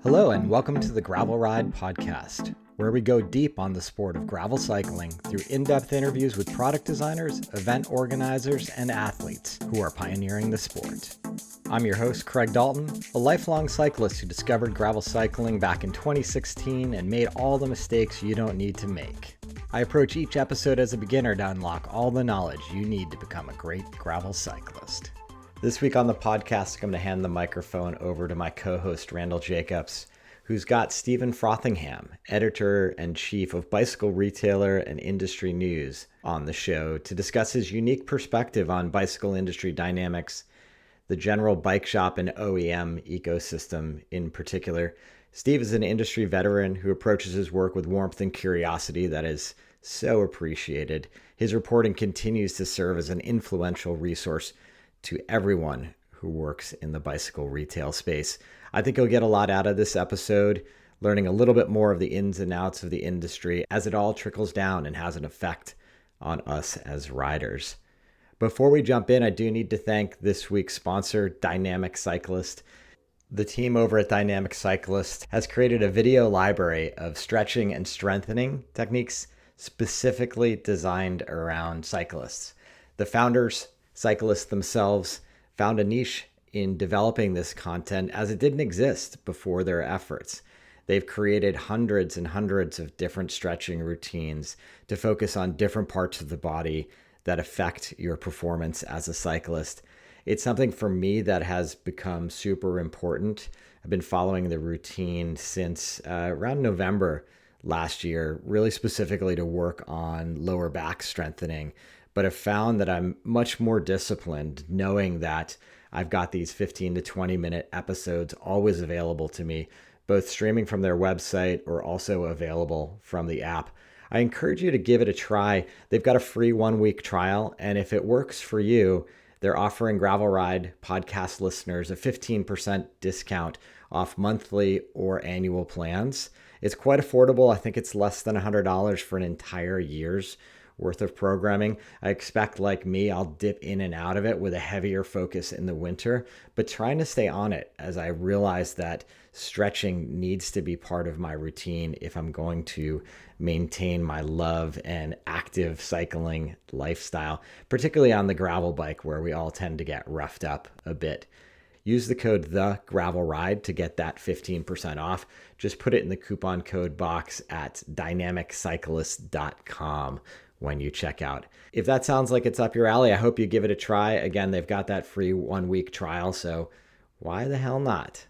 Hello, and welcome to the Gravel Ride podcast, where we go deep on the sport of gravel cycling through in-depth interviews with product designers, event organizers, and athletes who are pioneering the sport. I'm your host, Craig Dalton, a lifelong cyclist who discovered gravel cycling back in 2016 and made all the mistakes you don't need to make. I approach each episode as a beginner to unlock all the knowledge you need to become a great gravel cyclist. This week on the podcast, I'm going to hand the microphone over to my co-host, Randall Jacobs, who's got Stephen Frothingham, editor-in-chief of Bicycle Retailer and Industry News, on the show to discuss his unique perspective on bicycle industry dynamics, the general bike shop and OEM ecosystem in particular. Steve is an industry veteran who approaches his work with warmth and curiosity that is so appreciated. His reporting continues to serve as an influential resource to everyone who works in the bicycle retail space. I think you'll get a lot out of this episode, learning a little bit more of the ins and outs of the industry as it all trickles down and has an effect on us as riders. Before we jump in, I do need to thank this week's sponsor, Dynamic Cyclist. The team over at Dynamic Cyclist has created a video library of stretching and strengthening techniques specifically designed around cyclists. The founders, cyclists themselves, found a niche in developing this content as it didn't exist before their efforts. They've created hundreds and hundreds of different stretching routines to focus on different parts of the body that affect your performance as a cyclist. It's something for me that has become super important. I've been following the routine since around November last year, really specifically to work on lower back strengthening. But I've found that I'm much more disciplined knowing that I've got these 15 to 20 minute episodes always available to me, both streaming from their website or also available from the app. I encourage you to give it a try. They've got a free 1-week trial, and if it works for you, they're offering Gravel Ride podcast listeners a 15% discount off monthly or annual plans. It's quite affordable. I think it's less than $100 for an entire year's worth of programming. I expect, like me, I'll dip in and out of it with a heavier focus in the winter, but trying to stay on it as I realize that stretching needs to be part of my routine if I'm going to maintain my love and active cycling lifestyle, particularly on the gravel bike where we all tend to get roughed up a bit. Use the code TheGravelRide to get that 15% off. Just put it in the coupon code box at dynamiccyclist.com when you check out. If that sounds like it's up your alley, I hope you give it a try. Again, they've got that free 1-week trial, so why the hell not?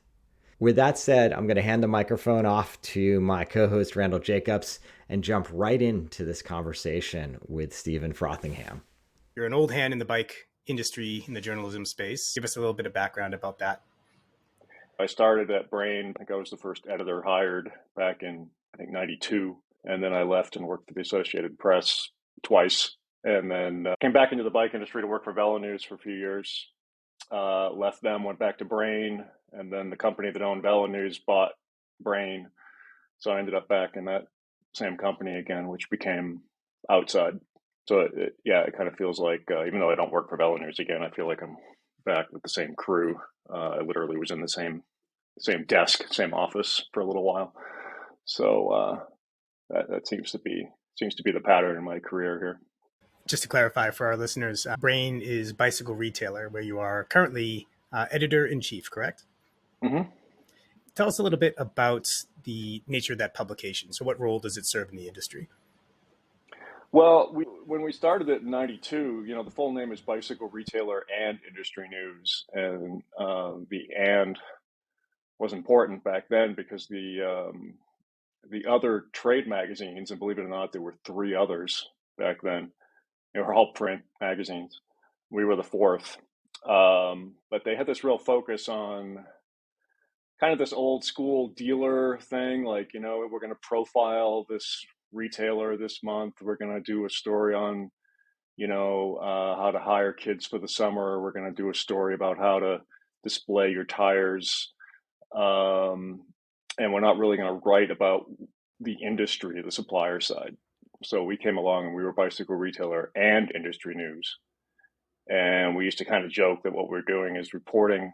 With that said, I'm going to hand the microphone off to my co-host, Randall Jacobs, and jump right into this conversation with Stephen Frothingham. You're an old hand in the bike industry in the journalism space. Give us a little bit of background about that. I started at Brain. I think I was the first editor hired back in, 92. And then I left and worked for the Associated Press twice. And then came back into the bike industry to work for Velo News for a few years. Left them, went back to Brain. And then the company that owned Velo News bought Brain. So I ended up back in that same company again, which became Outside. So it kind of feels like, even though I don't work for Velo News again, I feel like I'm back with the same crew. I literally was in the same desk, same office for a little while. So that seems to be the pattern in my career here. Just to clarify for our listeners, Brain is Bicycle Retailer, where you are currently editor-in-chief, correct? Mm-hmm. Tell us a little bit about the nature of that publication. So what role does it serve in the industry? Well, when we started it in 92, the full name is Bicycle Retailer and Industry News. And the "and" was important back then because the other trade magazines, and believe it or not, there were 3 others back then, were all print magazines. We were the 4th. But they had this real focus on kind of this old school dealer thing, like, we're going to profile this retailer this month. We're going to do a story on, how to hire kids for the summer. We're going to do a story about how to display your tires. And we're not really going to write about the industry, the supplier side. So we came along and we were Bicycle Retailer and Industry News. And we used to kind of joke that what we're doing is reporting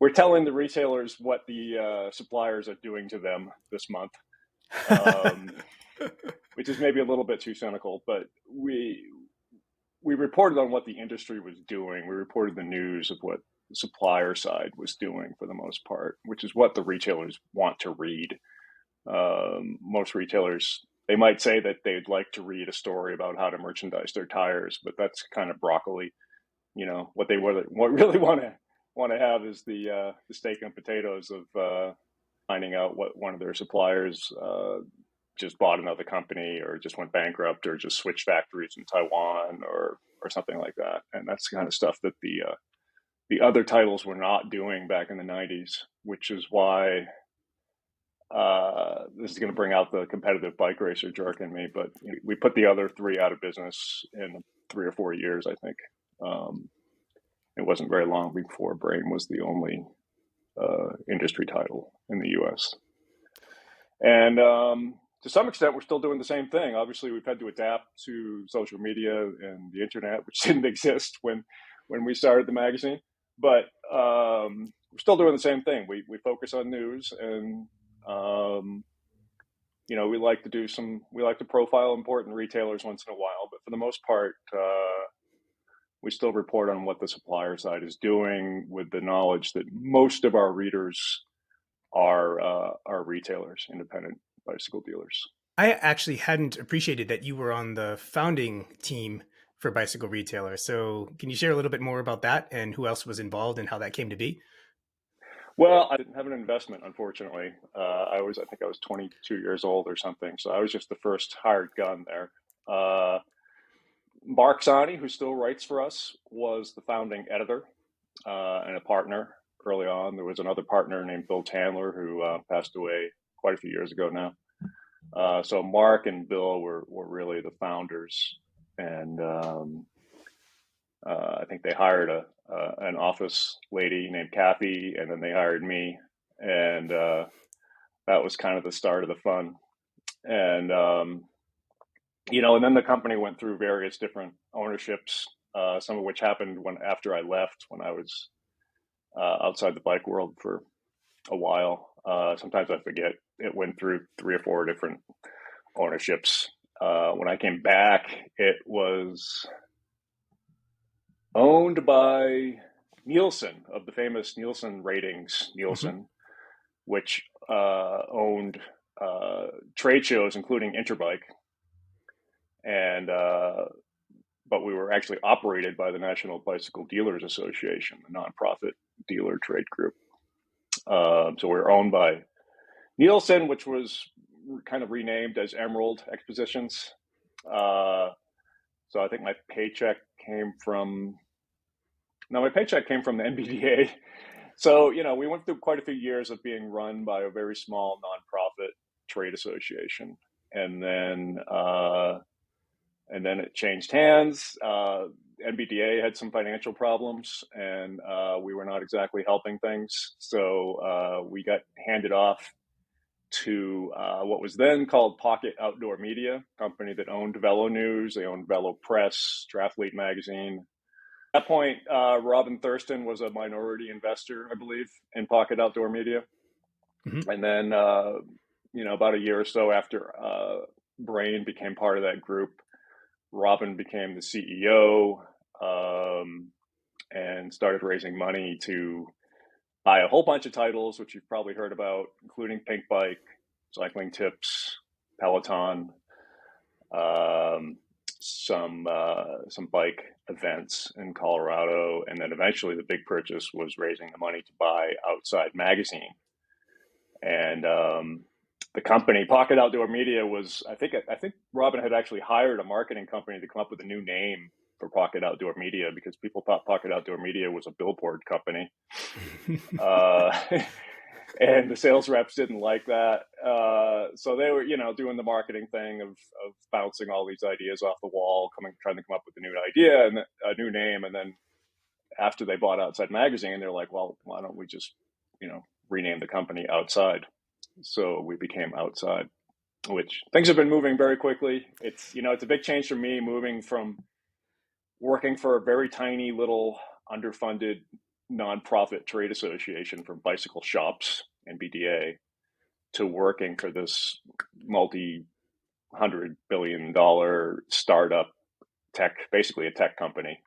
we're telling the retailers what the suppliers are doing to them this month, um, which is maybe a little bit too cynical, but we reported on what the industry was doing. We reported the news of what the supplier side was doing for the most part, which is what the retailers want to read. Most retailers, they might say that they'd like to read a story about how to merchandise their tires, but that's kind of broccoli. What they really want to have is the steak and potatoes of finding out what one of their suppliers just bought another company, or just went bankrupt, or just switched factories in Taiwan, or something like that. And that's the kind of stuff that the other titles were not doing back in the 90s, which is why this is going to bring out the competitive bike racer jerk in me. But we put the other three out of business in 3 or 4 years, I think. It wasn't very long before Brain was the only industry title in the US. And to some extent, we're still doing the same thing. Obviously, we've had to adapt to social media and the internet, which didn't exist when we started the magazine. But we're still doing the same thing. We focus on news, and we like to profile important retailers once in a while. But for the most part, we still report on what the supplier side is doing, with the knowledge that most of our readers are retailers, independent bicycle dealers. I actually hadn't appreciated that you were on the founding team for Bicycle Retailer. So can you share a little bit more about that, and who else was involved and how that came to be? Well, I didn't have an investment, unfortunately. I think I was 22 years old or something. So I was just the first hired gun there. Mark Sani, who still writes for us, was the founding editor and a partner early on. There was another partner named Bill Tandler, who passed away quite a few years ago now. So Mark and Bill were really the founders, and I think they hired an office lady named Kathy, and then they hired me, and that was kind of the start of the fun. And and then the company went through various different ownerships, some of which happened after I left, when I was outside the bike world for a while. Sometimes I forget. It went through 3 or 4 different ownerships. When I came back, it was owned by Nielsen, of the famous Nielsen ratings, Nielsen, which owned trade shows, including Interbike. And but we were actually operated by the National Bicycle Dealers Association, the nonprofit dealer trade group. So we were owned by Nielsen, which was kind of renamed as Emerald Expositions. So I think my paycheck came from the NBDA. So, we went through quite a few years of being run by a very small nonprofit trade association. And then it changed hands. NBDA had some financial problems, and we were not exactly helping things. So we got handed off to what was then called Pocket Outdoor Media, company that owned Velo News. They owned Velo Press, Triathlete Magazine. At that point, Robin Thurston was a minority investor, I believe, in Pocket Outdoor Media. Mm-hmm. And then, about a year or so after Brain became part of that group, Robin became the CEO and started raising money to buy a whole bunch of titles, which you've probably heard about, including Pink Bike, Cycling Tips, Peloton, some bike events in Colorado, and then eventually the big purchase was raising the money to buy Outside Magazine. And the company, Pocket Outdoor Media, was I think Robin had actually hired a marketing company to come up with a new name for Pocket Outdoor Media, because people thought Pocket Outdoor Media was a billboard company. And the sales reps didn't like that. So they were, doing the marketing thing of bouncing all these ideas off the wall, trying to come up with a new idea and a new name. And then after they bought Outside Magazine, they're like, well, why don't we just, rename the company Outside? So we became Outside, which things have been moving very quickly. It's a big change for me, moving from working for a very tiny little underfunded nonprofit trade association for bicycle shops, NBDA, to working for this multi-$100 billion startup tech, basically a tech company.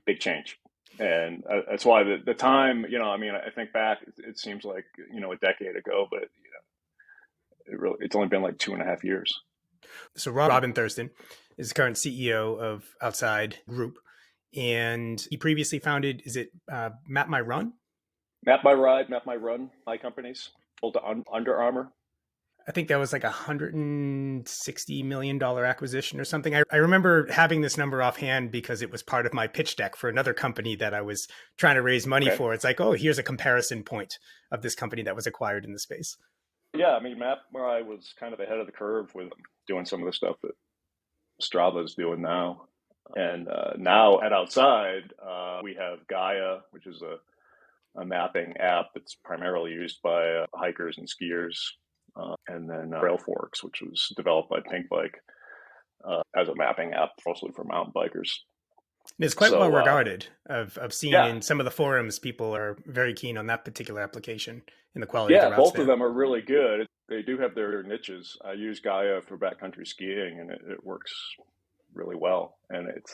Big change. And that's why the time, I think back, it seems like, a decade ago, but it's only been like 2.5 years. So Robin Thurston is the current CEO of Outside Group, and he previously founded, is it Map My Run? Map My Ride, Map My Run, my companies, sold to Under Armour. I think that was like $160 million acquisition or something. I remember having this number offhand because it was part of my pitch deck for another company that I was trying to raise money for. It's like, oh, here's a comparison point of this company that was acquired in the space. Yeah, I mean, Map My Ride was kind of ahead of the curve with doing some of the stuff that Strava is doing now. And now at Outside, we have Gaia, which is a mapping app that's primarily used by hikers and skiers. And then Trailforks, which was developed by Pink Bike as a mapping app, mostly for mountain bikers. It's quite well regarded. I've seen in some of the forums, people are very keen on that particular application and the quality of the routes. Both of them are really good. They do have their niches. I use Gaia for backcountry skiing, and it works really well. And it's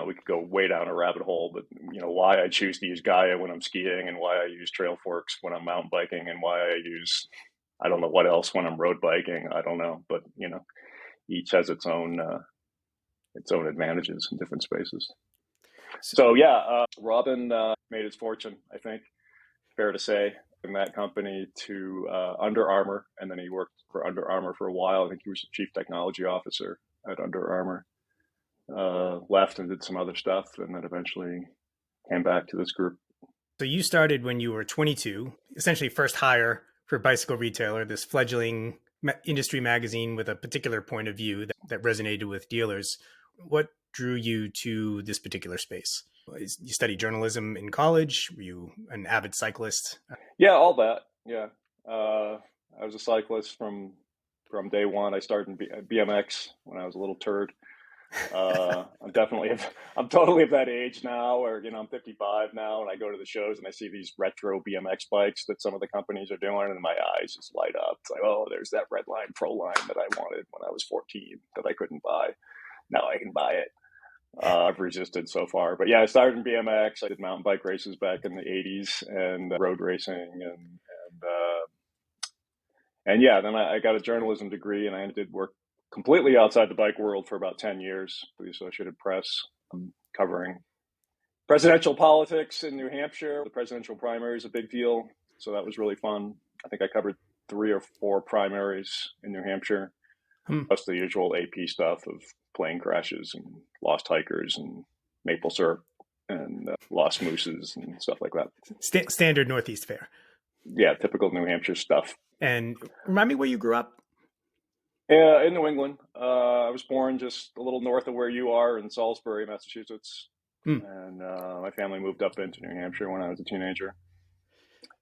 we could go way down a rabbit hole, but why I choose to use Gaia when I'm skiing, and why I use Trailforks when I'm mountain biking, and why I use I don't know what else when I'm road biking. I don't know, but each has its own advantages in different spaces. So Robin made his fortune, I think, fair to say, in that company to Under Armour, and then he worked for Under Armour for a while. I think he was the chief technology officer at Under Armour. Left and did some other stuff, and then eventually came back to this group. So you started when you were 22, essentially first hire for Bicycle Retailer, this fledgling industry magazine with a particular point of view that resonated with dealers. What drew you to this particular space? You studied journalism in college? Were you an avid cyclist? Yeah, all that. Yeah. I was a cyclist from day one. I started in BMX when I was a little turd. I'm totally of that age now, or I'm 55 now, and I go to the shows and I see these retro BMX bikes that some of the companies are doing, and my eyes just light up. It's like, oh, there's that Red Line Pro Line that I wanted when I was 14 that I couldn't buy. Now I can buy it. I've resisted so far, but yeah, I started in BMX. I did mountain bike races back in the 80s and road racing, and then I got a journalism degree, and I did work completely outside the bike world for about 10 years for the Associated Press, covering presidential politics in New Hampshire. The presidential primary is a big deal, so that was really fun. I think I covered 3 or 4 primaries in New Hampshire, plus the usual AP stuff of plane crashes and lost hikers and maple syrup and lost mooses and stuff like that. Standard Northeast fare. Yeah, typical New Hampshire stuff. And remind me where you grew up. In New England. I was born just a little north of where you are in Salisbury, Massachusetts. And my family moved up into New Hampshire when I was a teenager.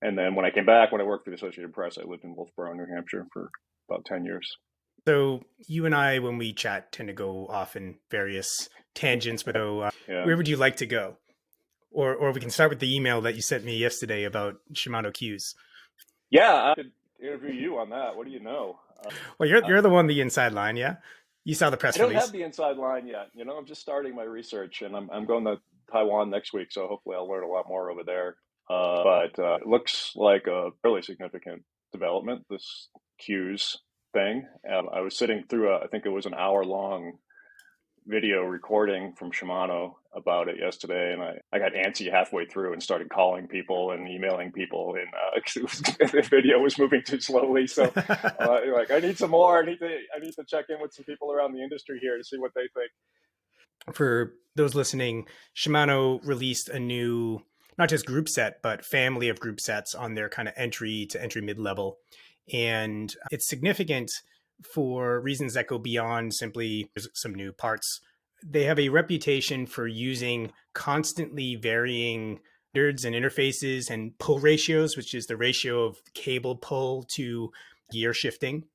And then when I came back, when I worked for the Associated Press, I lived in Wolfboro, New Hampshire for about 10 years. So you and I, when we chat, tend to go off in various tangents. But where would you like to go? Or we can start with the email that you sent me yesterday about Shimano Qs. Yeah, I could interview you on that. What do you know? Well, you're the one the inside line, yeah? You saw the press release. I don't have the inside line yet. I'm just starting my research, and I'm going to Taiwan next week, so hopefully I'll learn a lot more over there. But it looks like a fairly significant development, this Qs thing. I was sitting through I think it was an hour-long video recording from Shimano about it yesterday, and I got antsy halfway through and started calling people and emailing people, and the video was moving too slowly. So I need some more. I need to check in with some people around the industry here to see what they think. For those listening, Shimano released a new, not just group set, but family of group sets on their kind of entry to entry mid-level. And it's significant for reasons that go beyond simply some new parts. They have a reputation for using constantly varying standards and interfaces and pull ratios, which is the ratio of cable pull to gear shifting.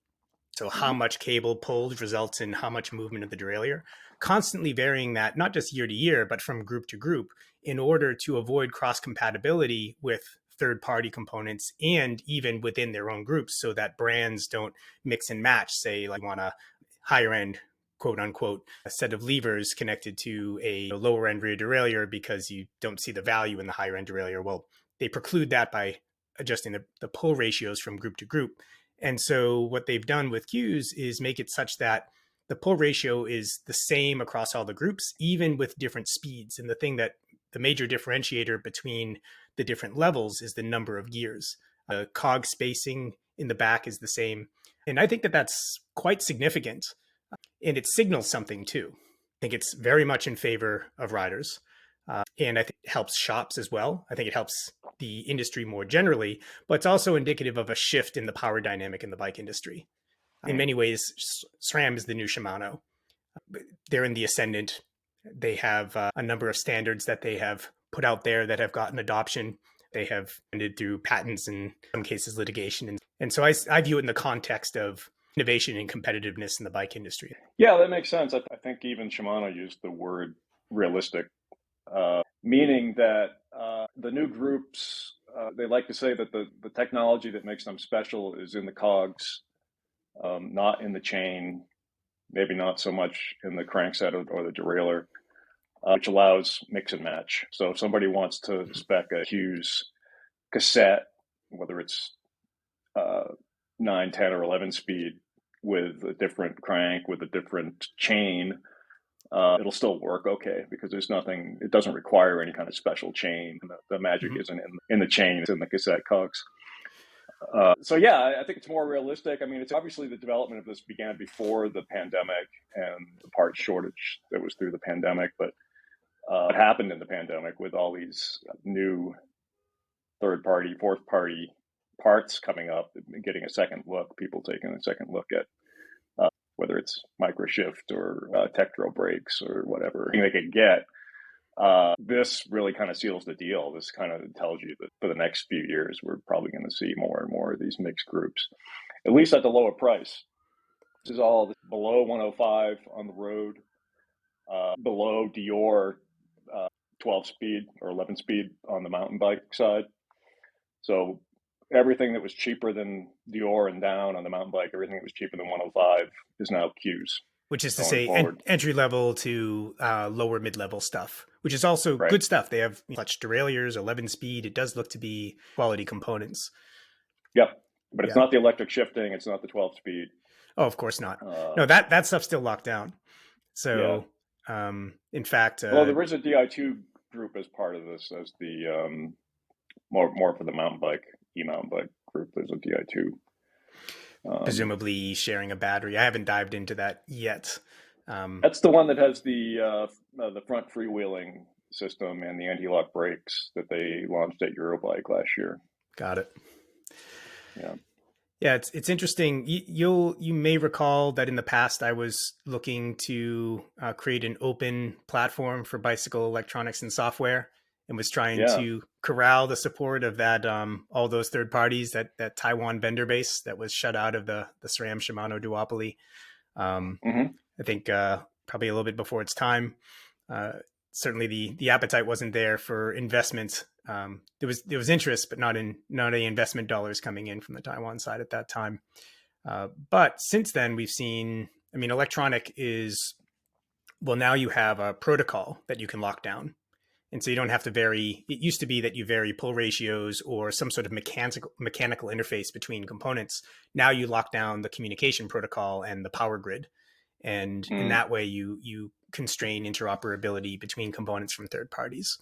So how much cable pulled results in how much movement of the derailleur, constantly varying that, not just year to year, but from group to group, in order to avoid cross compatibility with third-party components and even within their own groups, so that brands don't mix and match. Say, like, want a higher end, quote unquote, a set of levers connected to a lower end rear derailleur because you don't see the value in the higher end derailleur. Well, they preclude that by adjusting the pull ratios from group to group. And so what they've done with cues is make it such that the pull ratio is the same across all the groups, even with different speeds. And the major differentiator between the different levels is the number of gears. The cog spacing in the back is the same. And I think that that's quite significant. And it signals something too. I think it's very much in favor of riders. And I think it helps shops as well. I think it helps the industry more generally, but it's also indicative of a shift in the power dynamic in the bike industry. In many ways, SRAM is the new Shimano. They're in the ascendant. They have a number of standards that they have put out there that have gotten adoption. They have ended through patents and in some cases litigation. And so I view it in the context of innovation and competitiveness in the bike industry. Yeah, that makes sense. I think even Shimano used the word realistic, meaning that the new groups, they like to say that the technology that makes them special is in the cogs, not in the chain, maybe not so much in the crankset or the derailleur, which allows mix and match. So if somebody wants to spec a Hughes cassette, whether it's 9, 10, or 11 speed with a different crank, with a different chain, it'll still work okay because it doesn't require any kind of special chain. The magic isn't in the chain, it's in the cassette cogs. So yeah, I think it's more realistic. I mean, it's obviously the development of this began before the pandemic and the part shortage that was through the pandemic, but it happened in the pandemic with all these new third-party, fourth-party parts coming up, getting a second look, people taking a second look at whether it's microshift or Tektro brakes or whatever they could get. This really kind of seals the deal. This kind of tells you that for the next few years, we're probably going to see more and more of these mixed groups, at least at the lower price. This is all below 105 on the road, below Dior 12 speed or 11 speed on the mountain bike side. So everything that was cheaper than Dior and down on the mountain bike, everything that was cheaper than 105 is now cues. Which is to say entry level to lower mid-level stuff, which is also good stuff. They have clutch derailleurs, 11 speed. It does look to be quality components. Yep. But it's not the electric shifting. It's not the 12 speed. Oh, of course not. No, that stuff's still locked down. So, in fact... well, there is a Di2 group as part of this as the more for the mountain bike, e-mountain bike group. There's a Di2. Presumably sharing a battery. I haven't dived into that yet. That's the one that has the front freewheeling system and the anti-lock brakes that they launched at Eurobike last year. Got it. Yeah. Yeah, it's interesting. You may recall that in the past I was looking to create an open platform for bicycle electronics and software, and was trying to corral the support of that all those third parties, that Taiwan vendor base that was shut out of the SRAM Shimano duopoly. I think probably a little bit before its time. Certainly the appetite wasn't there for investment. There was interest, but not any investment dollars coming in from the Taiwan side at that time. But since then we've seen, I mean, electronic is, well, now you have a protocol that you can lock down. And so you don't have to vary. It used to be that you vary pull ratios or some sort of mechanical interface between components. Now you lock down the communication protocol and the power grid. And in that way, you constrain interoperability between components from third parties.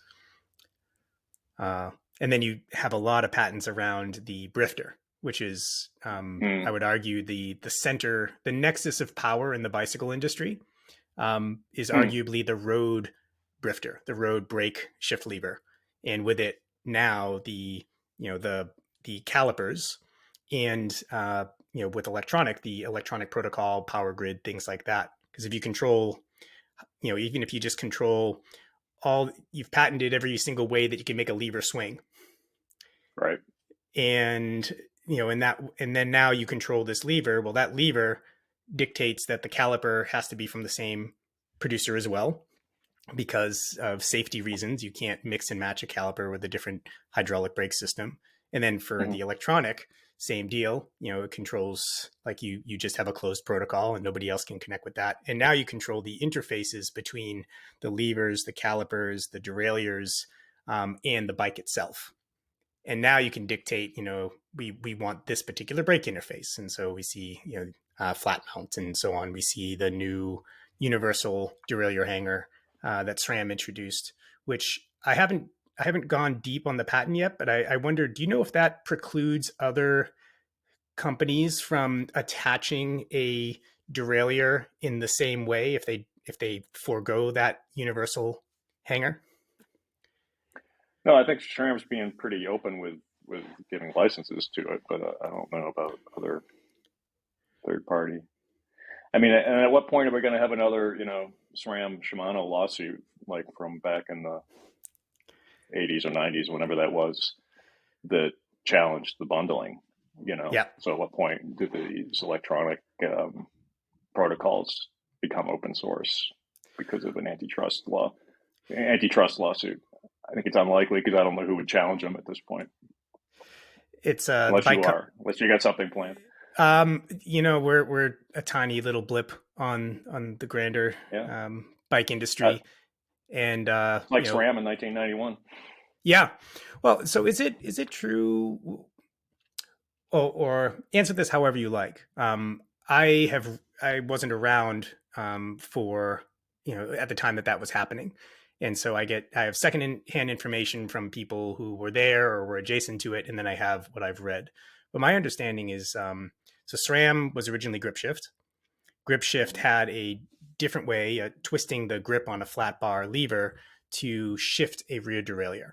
And then you have a lot of patents around the brifter, which is, I would argue, the center, the nexus of power in the bicycle industry, is arguably the road brifter, the road brake shift lever, and with it now the calipers, and with the electronic protocol, power grid, things like that. Because if you control, even if you just control you've patented every single way that you can make a lever swing, right? And and then now you control this lever. Well, that lever dictates that the caliper has to be from the same producer as well. Because of safety reasons, you can't mix and match a caliper with a different hydraulic brake system. And then for the electronic, same deal. It controls, like you just have a closed protocol and nobody else can connect with that. And now you control the interfaces between the levers, the calipers, the derailleurs, and the bike itself. And now you can dictate, we want this particular brake interface. And so we see, flat mount and so on. We see the new universal derailleur hanger that SRAM introduced, which I haven't gone deep on the patent yet, but I wonder, do you know if that precludes other companies from attaching a derailleur in the same way if they forego that universal hanger? No, I think SRAM's being pretty open with giving licenses to it, but I don't know about other third party. I mean, and at what point are we going to have another, SRAM Shimano lawsuit, like from back in the 80s or 90s, whenever that was, that challenged the bundling, Yeah. So at what point do these electronic protocols become open source because of an antitrust lawsuit? I think it's unlikely because I don't know who would challenge them at this point. It's unless you got something planned. We're a tiny little blip on the grander bike industry, and like SRAM in 1991. Yeah, well, so is it true? Or answer this however you like. I wasn't around for at the time that was happening, and so I have secondhand information from people who were there or were adjacent to it, and then I have what I've read. But my understanding is, so SRAM was originally grip shift. Grip shift had a different way, twisting the grip on a flat bar lever to shift a rear derailleur.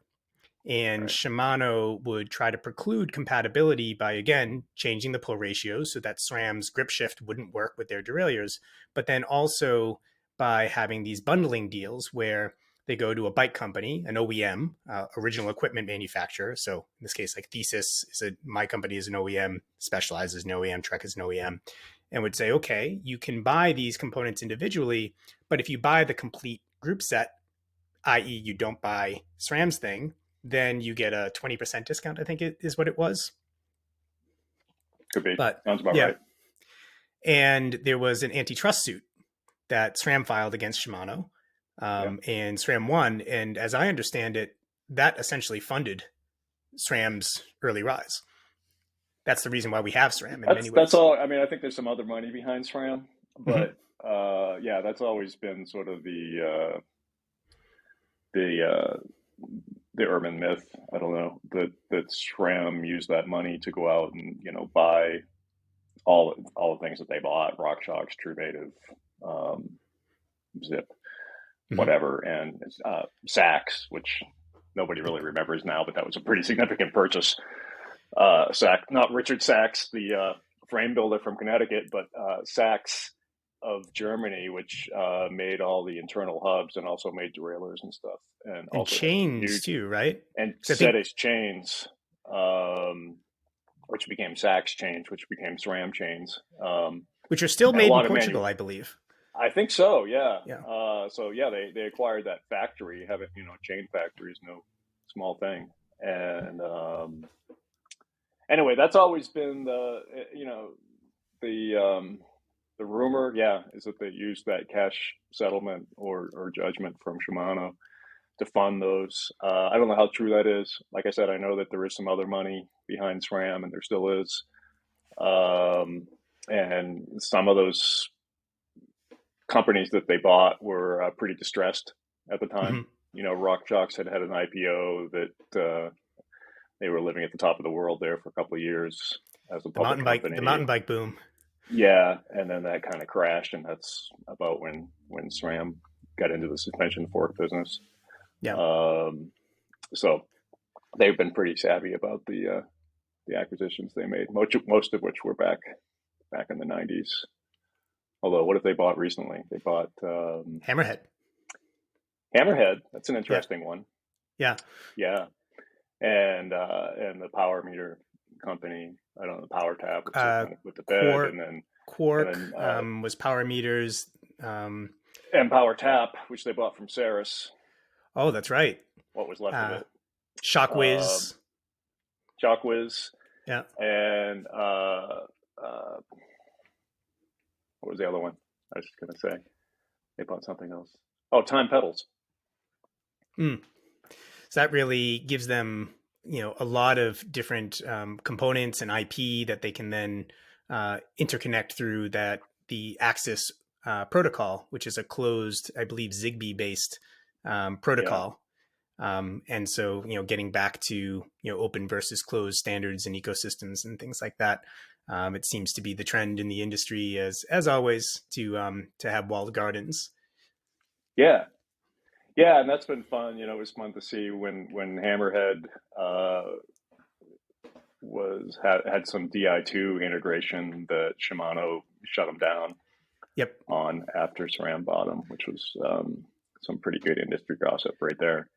And right. Shimano would try to preclude compatibility by, again, changing the pull ratios so that SRAM's grip shift wouldn't work with their derailleurs, but then also by having these bundling deals where they go to a bike company, an OEM, original equipment manufacturer. So in this case, like Thesis my company is an OEM, Specialized is an OEM, Trek is an OEM, and would say, okay, you can buy these components individually, but if you buy the complete group set, i.e. you don't buy SRAM's thing, then you get a 20% discount, I think it is what it was. Could be. But, sounds about right. And there was an antitrust suit that SRAM filed against Shimano. And SRAM won. And as I understand it, that essentially funded SRAM's early rise. That's the reason why we have SRAM in many ways. That's all. I mean, I think there's some other money behind SRAM, but that's always been sort of the urban myth. I don't know that SRAM used that money to go out and buy all the things that they bought: RockShox, True Native, Zip, whatever, and Sachs, which nobody really remembers now, but that was a pretty significant purchase. Sachs, not Richard Sachs, the frame builder from Connecticut, but Sachs of Germany, which made all the internal hubs and also made derailleurs and stuff, and also chains too, right? And Cedes chains, which became Sachs chains, which became SRAM chains, which are still made in Portugal, I believe. I think so. Yeah. They acquired that factory. Having chain factory is no small thing. And anyway, that's always been the rumor. Yeah, is that they used that cash settlement or judgment from Shimano to fund those. I don't know how true that is. Like I said, I know that there is some other money behind SRAM, and there still is. And some of those companies that they bought were pretty distressed at the time. RockShox had an IPO that they were living at the top of the world there for a couple of years as a public company. The mountain bike boom. Yeah, and then that kind of crashed, and that's about when SRAM got into the suspension fork business. Yeah. So they've been pretty savvy about the acquisitions they made, most of which were back in the 90s. Although, what have they bought recently? They bought Hammerhead. Hammerhead. That's an interesting one. Yeah. Yeah. And the power meter company. I don't know, the Power Tap with the bed, and then Quark was power meters. and Power Tap, which they bought from Saris. Oh, that's right. What was left of it? Shockwiz. Shockwiz. Yeah. And what was the other one? I was just going to say they bought something else. Oh, Time Pedals. So that really gives them, a lot of different components and IP that they can then interconnect through the Axis protocol, which is a closed, I believe, Zigbee based protocol. And so, getting back to, open versus closed standards and ecosystems and things like that. It seems to be the trend in the industry as always to have walled gardens. Yeah. Yeah. And that's been fun. It was fun to see when Hammerhead had some DI2 integration that Shimano shut them down. Yep. On after SRAM bottom, which was some pretty good industry gossip right there.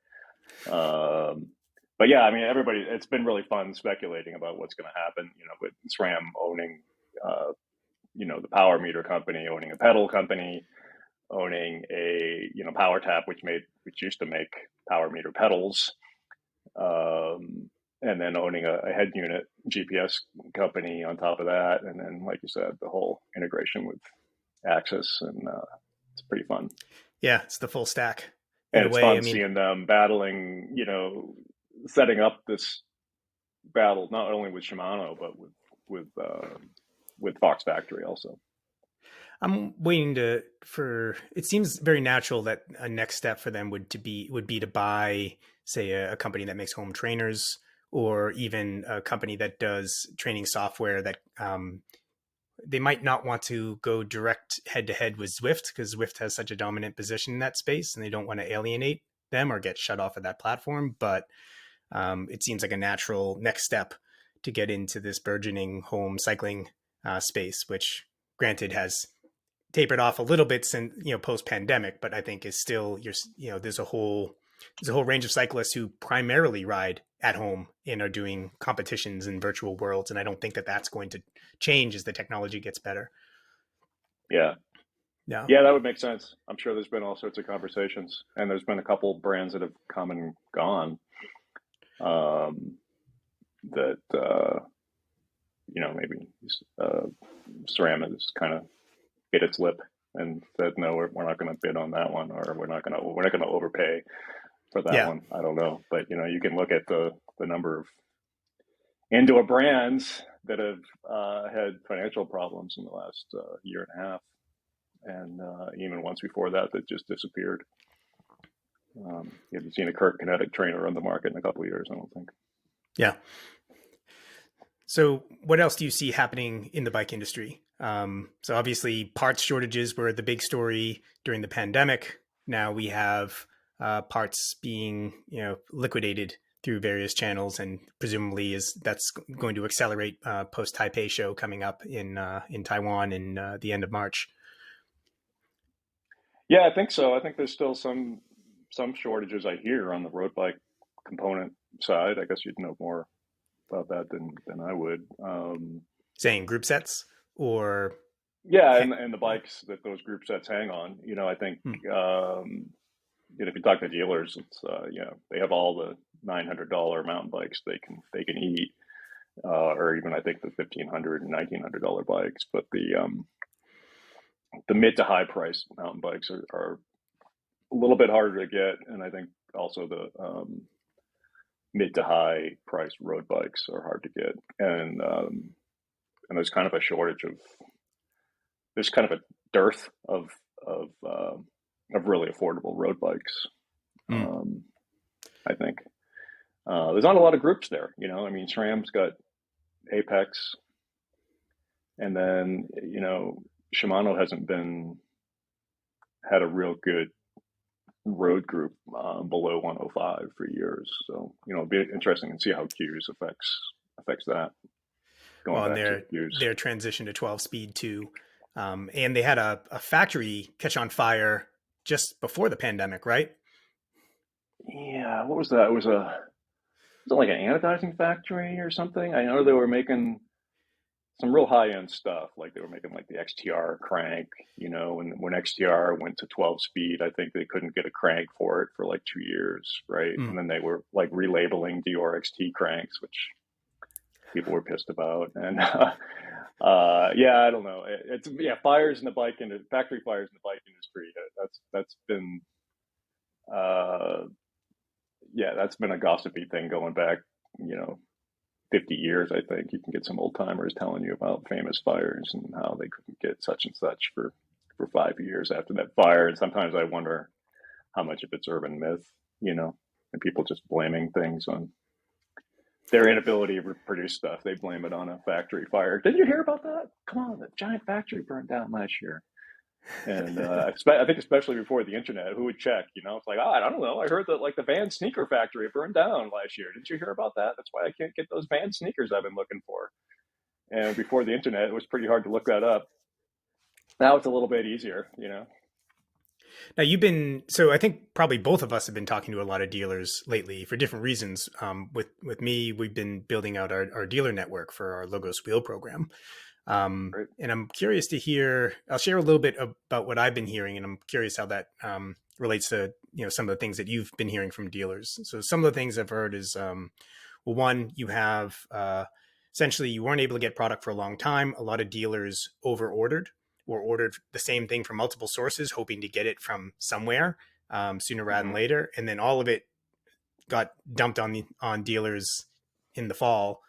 But yeah, I mean, it's been really fun speculating about what's going to happen, with SRAM owning, the power meter company, owning a pedal company, owning a, Power Tap, which used to make power meter pedals, and then owning a head unit GPS company on top of that. And then, like you said, the whole integration with Axis, and it's pretty fun. Yeah, it's the full stack. And it's fun seeing them battling, setting up this battle not only with Shimano but with Fox Factory also. I'm waiting for it seems very natural that a next step for them would be to buy, say, a company that makes home trainers, or even a company that does training software that they might not want to go direct head to head with Zwift, because Zwift has such a dominant position in that space and they don't want to alienate them or get shut off of that platform. But it seems like a natural next step to get into this burgeoning home cycling space, which granted has tapered off a little bit since, post pandemic, but I think is still, there's a whole range of cyclists who primarily ride at home and are doing competitions in virtual worlds. And I don't think that that's going to change as the technology gets better. Yeah, that would make sense. I'm sure there's been all sorts of conversations, and there's been a couple brands that have come and gone that maybe SRAM has kind of bit its lip and said, no, we're not going to bid on that one, or we're not going to overpay for that one. I don't know, but you can look at the number of indoor brands that have had financial problems in the last year and a half, and even once before that just disappeared. You haven't seen a Kurt Kinetic trainer on the market in a couple of years, I don't think. Yeah. So what else do you see happening in the bike industry? So obviously parts shortages were the big story during the pandemic. Now we have parts being, liquidated through various channels, and presumably that's going to accelerate post Taipei show coming up in Taiwan in the end of March. Yeah, I think so. I think there's still some shortages I hear on the road bike component side. I guess you'd know more about that than I would. Saying group sets or and the bikes that those group sets hang on. I think if you talk to dealers, it's they have all the $900 mountain bikes they can eat, or even I think the $1,500 and $1,900 bikes. But the mid to high price mountain bikes are a little bit harder to get, and I think also the mid to high price road bikes are hard to get, and there's kind of a shortage of there's kind of a dearth of really affordable road bikes. I think there's not a lot of groups there. I mean, SRAM's got Apex, and then Shimano hasn't had a real good road group below 105 for years. So it'll be interesting to see how Q's affects that. Their transition to 12 speed too, and they had a factory catch on fire just before the pandemic, right? Yeah, what was that? Was it like an anodizing factory or something? I know they were making some real high end stuff. Like they were making like the XTR crank, you know, and when XTR went to 12 speed, I think they couldn't get a crank for it for like 2 years, right? Mm. And then they were like relabeling Dior XT cranks, which people were pissed about. And yeah, I don't know. It's fires in the bike and factory fires in the bike industry. That's been that's been a gossipy thing going back, you know, 50 years. I think you can get some old timers telling you about famous fires and how they couldn't get such and such for 5 years after that fire. And sometimes I wonder how much of it's urban myth, you know, and people just blaming things on their inability to produce stuff. They blame it on a factory fire. Did you hear about that? Come on, the giant factory burned down last year. And I think especially before the internet, who would check? You know, it's like, I don't know. I heard that like the Vans sneaker factory burned down last year. Did you hear about that? That's why I can't get those Vans sneakers I've been looking for. And before the internet, it was pretty hard to look that up. Now it's a little bit easier, you know. Now I think probably both of us have been talking to a lot of dealers lately for different reasons. With me, we've been building out our dealer network for our Logos Wheel program. Right. And I'm curious to hear, I'll share a little bit about what I've been hearing, and I'm curious how that relates to, you know, some of the things that you've been hearing from dealers. So some of the things I've heard is, well, one, you have essentially you weren't able to get product for a long time. A lot of dealers over-ordered or ordered the same thing from multiple sources, hoping to get it from somewhere sooner rather than later. And then all of it got dumped on dealers in the fall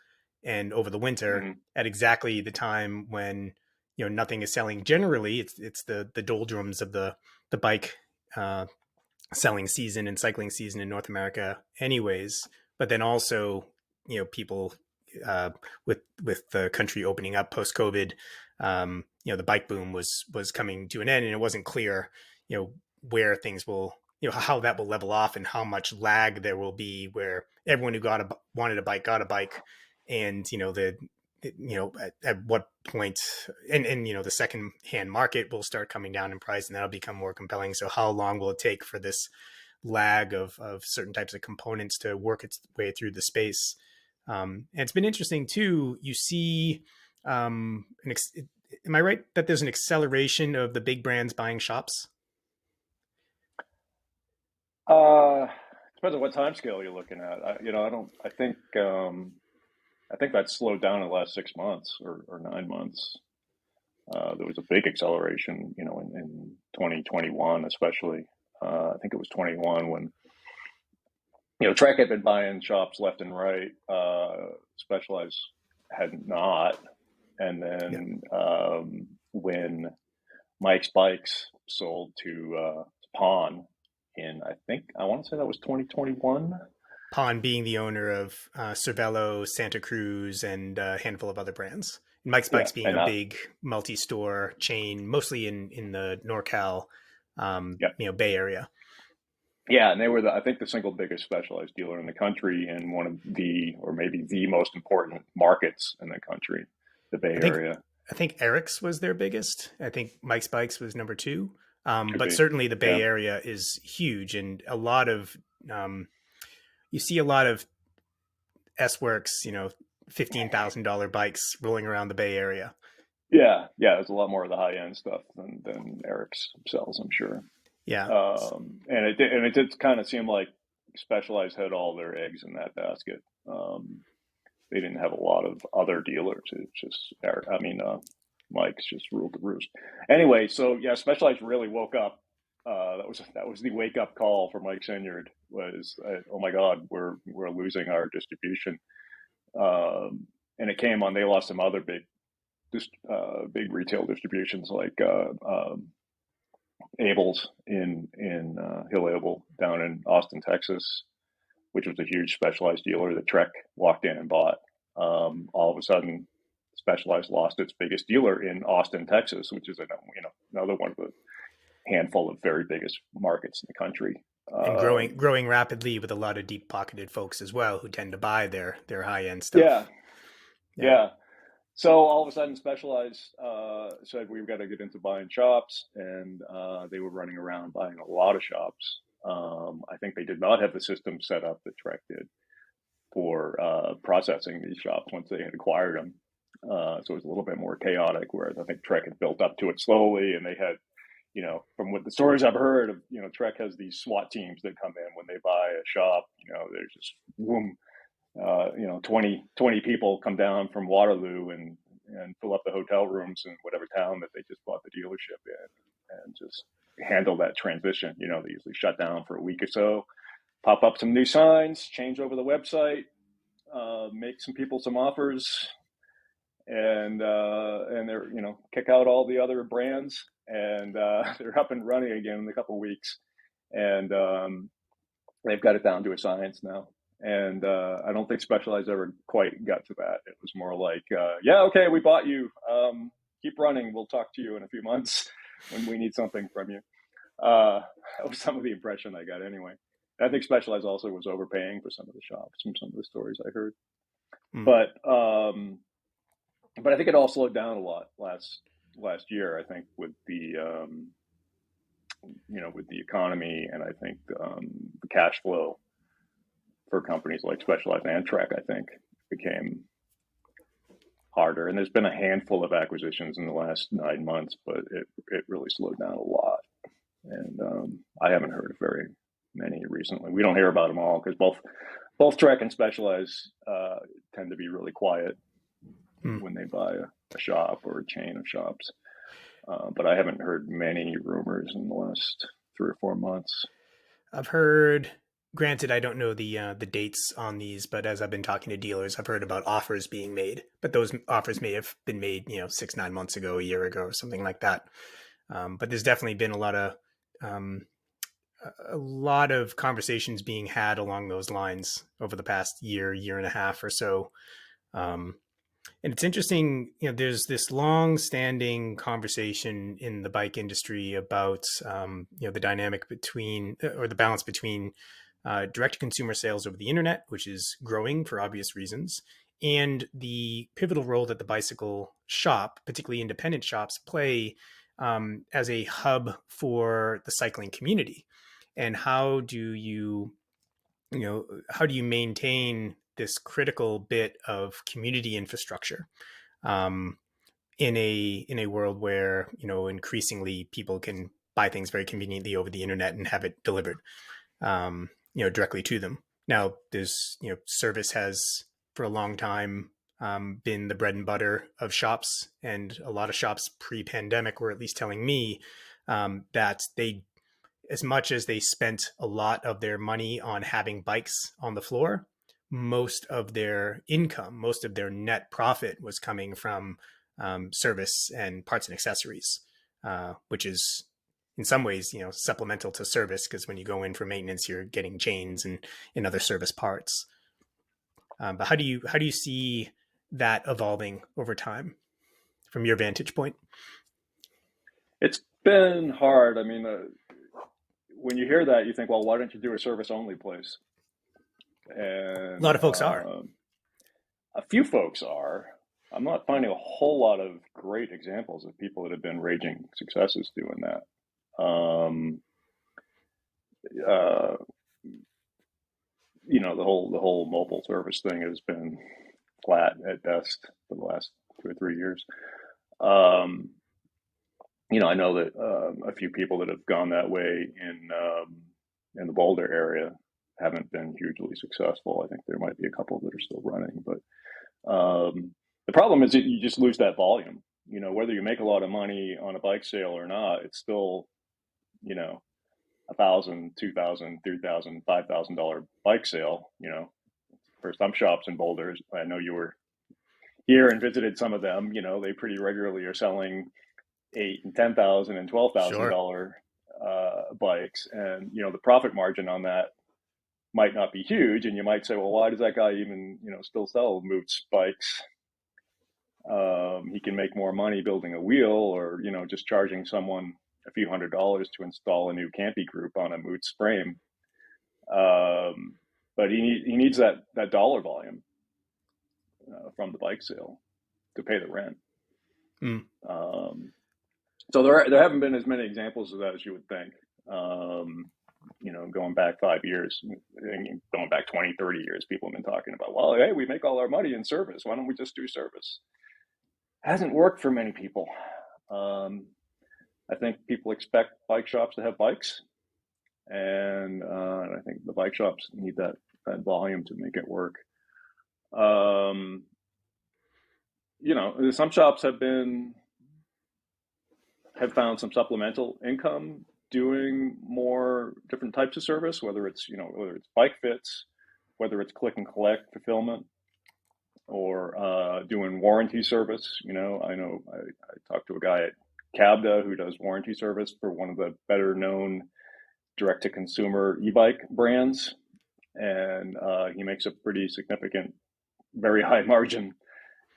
and over the winter at exactly the time when, you know, nothing is selling. Generally, it's the doldrums of the bike selling season and cycling season in North America anyways. But then also, you know, people with the country opening up post-COVID, you know, the bike boom was coming to an end, and it wasn't clear, you know, where things will, you know, how that will level off and how much lag there will be where everyone who wanted a bike got a bike. And, you know, at what point, and, you know, the second hand market will start coming down in price, and that'll become more compelling. So how long will it take for this lag of certain types of components to work its way through the space? And it's been interesting too. You see, am I right that there's an acceleration of the big brands buying shops? Depends on what time scale you're looking at. I think that slowed down in the last 6 months or 9 months. There was a big acceleration, you know, in 2021, especially. I think it was 21 when, you know, Trek had been buying shops left and right. Specialized had not. And then when Mike's Bikes sold to Pawn in, I want to say that was 2021. Pawn being the owner of Cervelo, Santa Cruz, and a handful of other brands. And Mike's Bikes being a big multi-store chain, mostly in the NorCal, you know, Bay Area. Yeah, and they were, I think, the single biggest Specialized dealer in the country, and one of the, or maybe the most important markets in the country, the Bay Area. I think Eric's was their biggest. I think Mike's Bikes was number 2. But certainly the Bay Area is huge, and a lot of you see a lot of S-Works, you know, $15,000 bikes rolling around the Bay Area. Yeah, there's a lot more of the high end stuff than Eric's sells, I'm sure. Yeah, and it did kind of seem like Specialized had all their eggs in that basket. They didn't have a lot of other dealers. It's just Mike's just ruled the roost. Anyway, so yeah, Specialized really woke up. That was the wake up call for Mike Senyard. Was oh my God, we're losing our distribution, and it came on. They lost some other big retail distributions like Abel's in Hill Abel down in Austin, Texas, which was a huge Specialized dealer that Trek walked in and bought. All of a sudden, Specialized lost its biggest dealer in Austin, Texas, which is another one of the handful of very biggest markets in the country. And growing rapidly with a lot of deep pocketed folks as well who tend to buy their high end stuff. Yeah. So all of a sudden, Specialized said we've got to get into buying shops, and they were running around buying a lot of shops. I think they did not have the system set up that Trek did for processing these shops once they had acquired them. So it was a little bit more chaotic, whereas I think Trek had built up to it slowly, and they had, from what the stories I've heard of, Trek has these SWAT teams that come in when they buy a shop. There's just boom, 20 people come down from Waterloo and fill up the hotel rooms in whatever town that they just bought the dealership in, and just handle that transition. They usually shut down for a week or so, pop up some new signs, change over the website, make some people some offers, and they're kick out all the other brands, and they're up and running again in a couple of weeks, and they've got it down to a science now. And I don't think Specialized ever quite got to that. It was more like, yeah, okay, we bought you. Keep running. We'll talk to you in a few months when we need something from you. That was some of the impression I got anyway. I think Specialized also was overpaying for some of the shops from some of the stories I heard. But I think it all slowed down a lot last year. I think with the with the economy, and I think the cash flow for companies like Specialized and Trek, I think, became harder. And there's been a handful of acquisitions in the last 9 months, but it really slowed down a lot. And I haven't heard of very many recently. We don't hear about them all because both Trek and Specialized tend to be really quiet when they buy a shop or a chain of shops. But I haven't heard many rumors in the last 3 or 4 months. I've heard, granted, I don't know the dates on these, but as I've been talking to dealers, I've heard about offers being made. But those offers may have been made, 6-9 months ago, a year ago, or something like that. But there's definitely been a lot of conversations being had along those lines over the past year and a half or so. And it's interesting, there's this long-standing conversation in the bike industry about, the dynamic between, or the balance between direct-to-consumer sales over the internet, which is growing for obvious reasons, and the pivotal role that the bicycle shop, particularly independent shops, play as a hub for the cycling community. And how do you maintain this critical bit of community infrastructure in a world where increasingly people can buy things very conveniently over the internet and have it delivered directly to them. Now, there's service has for a long time been the bread and butter of shops, and a lot of shops pre-pandemic were at least telling me that they, as much as they spent a lot of their money on having bikes on the floor, most of their income, most of their net profit was coming from service and parts and accessories, which is in some ways, supplemental to service, because when you go in for maintenance, you're getting chains and other service parts. But how do you see that evolving over time from your vantage point? It's been hard. I mean, when you hear that, you think, well, why don't you do a service-only place? And a lot of folks are. A few folks are. I'm not finding a whole lot of great examples of people that have been raging successes doing that. The whole mobile service thing has been flat at best for the last 2 or 3 years. I know that a few people that have gone that way in the Boulder area haven't been hugely successful. I think there might be a couple that are still running, but the problem is that you just lose that volume. Whether you make a lot of money on a bike sale or not, it's still, $1,000, $2,000, $3,000, $5,000 bike sale. For some shops in Boulder, I know you were here and visited some of them. They pretty regularly are selling $8,000 and $10,000 and $12,000 bikes, and the profit margin on that might not be huge. And you might say, well, why does that guy even still sell Moots bikes? He can make more money building a wheel, or just charging someone a few $100s to install a new Campy group on a Moots frame. But he needs that dollar volume from the bike sale to pay the rent. So there haven't been as many examples of that as you would think. Going back 5 years, going back 20, 30 years, people have been talking about, well, hey, we make all our money in service. Why don't we just do service? hasn't worked for many people. I think people expect bike shops to have bikes, and I think the bike shops need that volume to make it work. Some shops have found some supplemental income doing more different types of service, whether it's bike fits, whether it's click and collect fulfillment, or doing warranty service. I know I talked to a guy at Cabda who does warranty service for one of the better known direct to consumer e-bike brands, and he makes a pretty significant, very high margin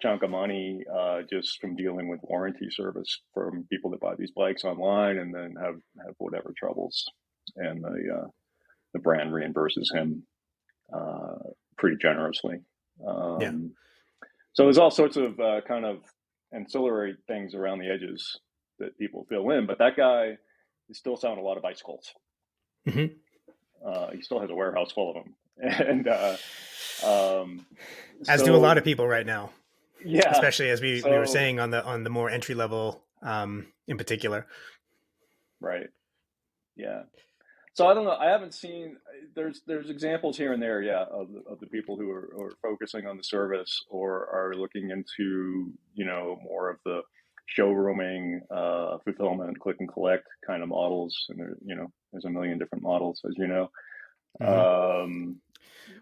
chunk of money just from dealing with warranty service from people that buy these bikes online and then have whatever troubles, and the brand reimburses him pretty generously. Yeah. So there's all sorts of kind of ancillary things around the edges that people fill in, but that guy is still selling a lot of bicycles. Mm-hmm. He still has a warehouse full of them, and as do a lot of people right now. Yeah, especially as we were saying on the more entry level, in particular. Right. Yeah. So I don't know. I haven't seen. There's examples here and there, yeah, of the people who are focusing on the service or are looking into more of the showrooming, fulfillment, click and collect kind of models, and there's a million different models, as you know. Mm-hmm.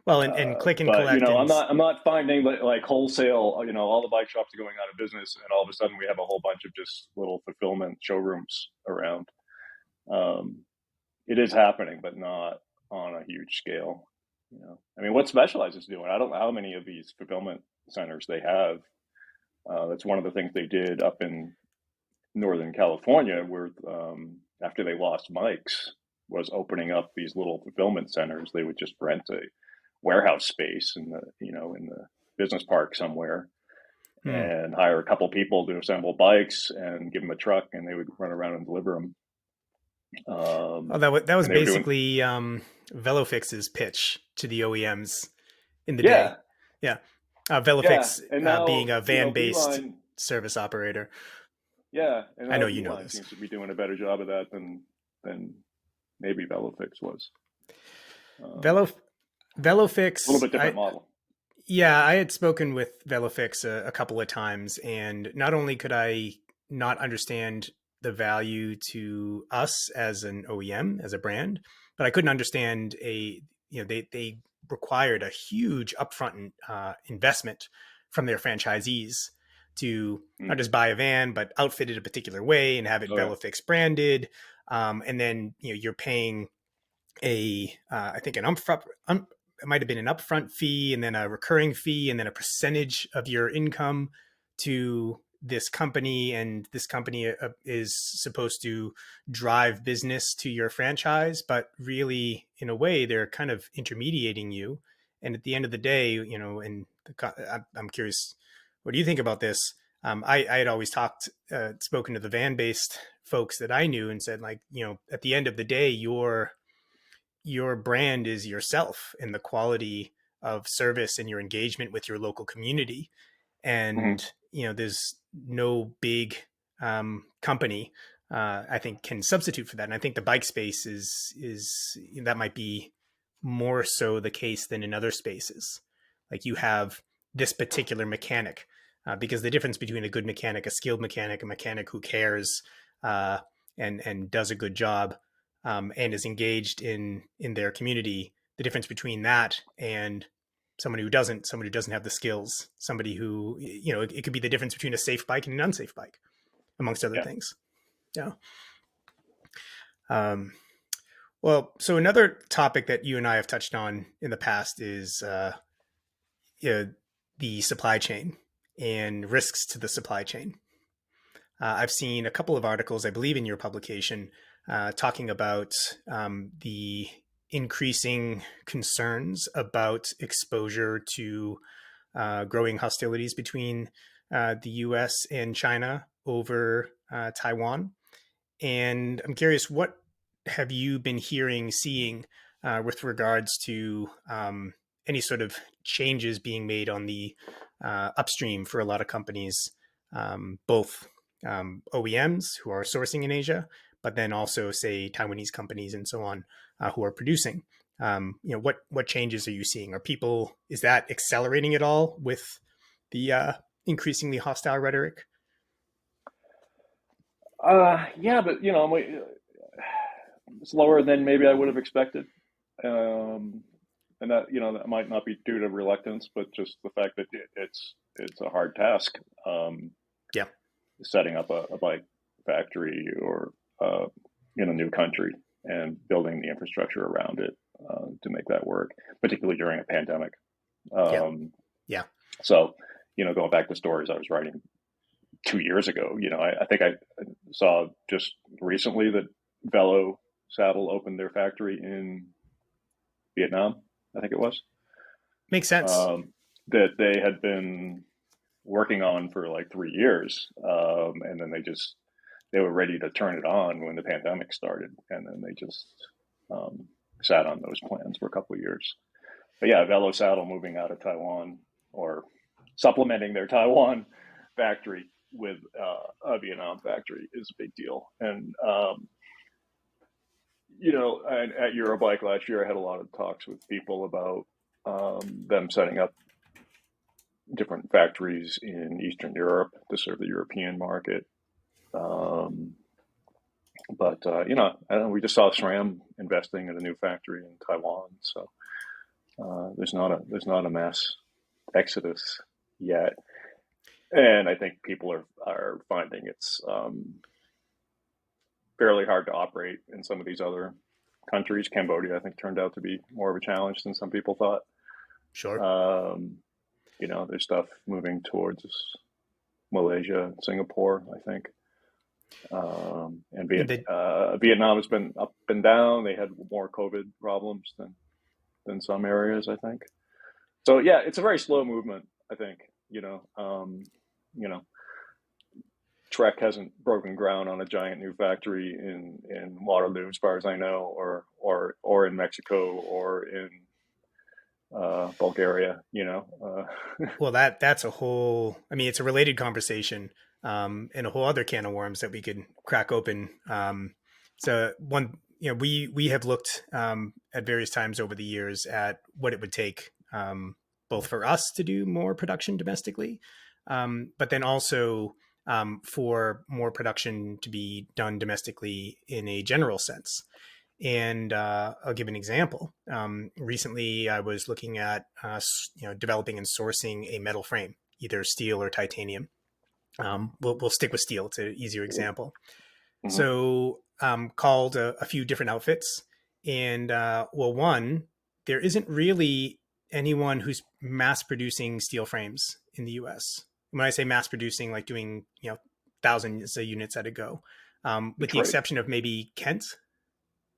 Well, and click and collect. I'm not finding like wholesale. All the bike shops are going out of business, and all of a sudden we have a whole bunch of just little fulfillment showrooms around. It is happening, but not on a huge scale. What Specialized is doing, I don't know how many of these fulfillment centers they have. That's one of the things they did up in Northern California, where after they lost Mike's, was opening up these little fulfillment centers. They would just rent a warehouse space in the business park somewhere and hire a couple people to assemble bikes and give them a truck, and they would run around and deliver them. That was basically Velofix's pitch to the OEMs in the day. Yeah. Velofix now, being a van-based service operator. Yeah. And I know you know this. Seems to be doing a better job of that than maybe Velofix was. Velofix, a little bit different model. Yeah, I had spoken with Velofix a couple of times, and not only could I not understand the value to us as an OEM, as a brand, but I couldn't understand they required a huge upfront investment from their franchisees to not just buy a van, but outfit it a particular way and have it Velofix branded. And then, you're paying I think an it might've been an upfront fee and then a recurring fee and then a percentage of your income to this company. And this company is supposed to drive business to your franchise, but really in a way they're kind of intermediating you. And at the end of the day, I'm curious, what do you think about this? I had always spoken to the van-based folks that I knew and said, at the end of the day, your brand is yourself and the quality of service and your engagement with your local community. And, there's no big company, I think, can substitute for that. And I think the bike space is that might be more so the case than in other spaces. Like you have this particular mechanic, because the difference between a good mechanic, a skilled mechanic, a mechanic who cares and does a good job and is engaged in their community, the difference between that and somebody who doesn't have the skills, somebody who, it could be the difference between a safe bike and an unsafe bike, amongst other things. Yeah. Well, so another topic that you and I have touched on in the past is the supply chain and risks to the supply chain. I've seen a couple of articles, I believe in your publication, talking about the increasing concerns about exposure to growing hostilities between the US and China over Taiwan. And I'm curious, what have you been seeing with regards to any sort of changes being made on the upstream for a lot of companies both OEMs who are sourcing in Asia, but then also say Taiwanese companies and so on who are producing. What changes are you seeing? Is that accelerating at all with the increasingly hostile rhetoric? Yeah, but it's lower than maybe I would have expected. And that might not be due to reluctance, but just the fact that it's a hard task. Yeah. Setting up a bike factory or in a new country and building the infrastructure around it to make that work, particularly during a pandemic. Yeah. So, going back to stories I was writing 2 years ago, I think I saw just recently that Velo Saddle opened their factory in Vietnam, I think it was. Makes sense. That they had been working on for like 3 years. And then they were ready to turn it on when the pandemic started. And then they just sat on those plans for a couple of years. But yeah, Velo Saddle moving out of Taiwan or supplementing their Taiwan factory with a Vietnam factory is a big deal. And, at Eurobike last year, I had a lot of talks with people about them setting up different factories in Eastern Europe to serve the European market. But I don't know, we just saw SRAM investing in a new factory in Taiwan. So there's not a mass exodus yet. And I think people are finding it's fairly hard to operate in some of these other countries. Cambodia, I think, turned out to be more of a challenge than some people thought. Sure. There's stuff moving towards Malaysia, Singapore, I think. And Vietnam has been up and down. They had more COVID problems than some areas, I think. So yeah, it's a very slow movement, I think. Trek hasn't broken ground on a giant new factory in Waterloo, as far as I know, or in Mexico or in Bulgaria. Well, that's a whole. I mean, it's a related conversation and a whole other can of worms that we could crack open. So one, we have looked at various times over the years at what it would take, both for us to do more production domestically, but then also for more production to be done domestically in a general sense. And I'll give an example. Recently, I was looking at developing and sourcing a metal frame, either steel or titanium. We'll stick with steel; it's an easier example. Mm-hmm. So called a few different outfits, and one, there isn't really anyone who's mass producing steel frames in the U.S. When I say mass producing, like doing thousands of units at a go, with the exception of maybe Kent.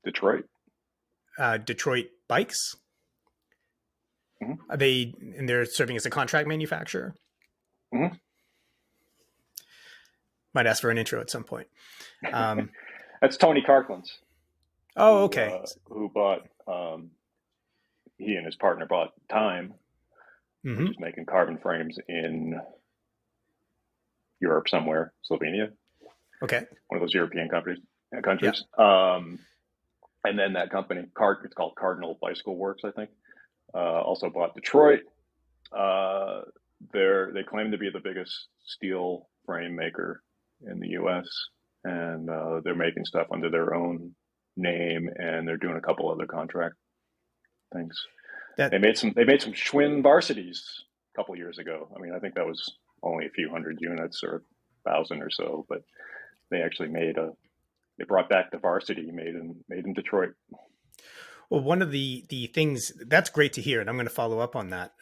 Detroit bikes. Mm-hmm. They're serving as a contract manufacturer. Mm-hmm. Might ask for an intro at some point. That's Tony Carkland's. Oh, okay. Who bought? He and his partner bought Time, mm-hmm. which is making carbon frames in Europe somewhere, Slovenia. Okay. One of those European countries. Yeah. And then that company, it's called Cardinal Bicycle Works, I think, also bought Detroit. They claim to be the biggest steel frame maker in the U.S. and they're making stuff under their own name, and they're doing a couple other contract things. They made some Schwinn Varsities a couple years ago. I mean, I think that was only a few hundred units or 1,000 or so, but they actually they brought back the Varsity made in Detroit. Well, one of the things that's great to hear, and I'm going to follow up on that.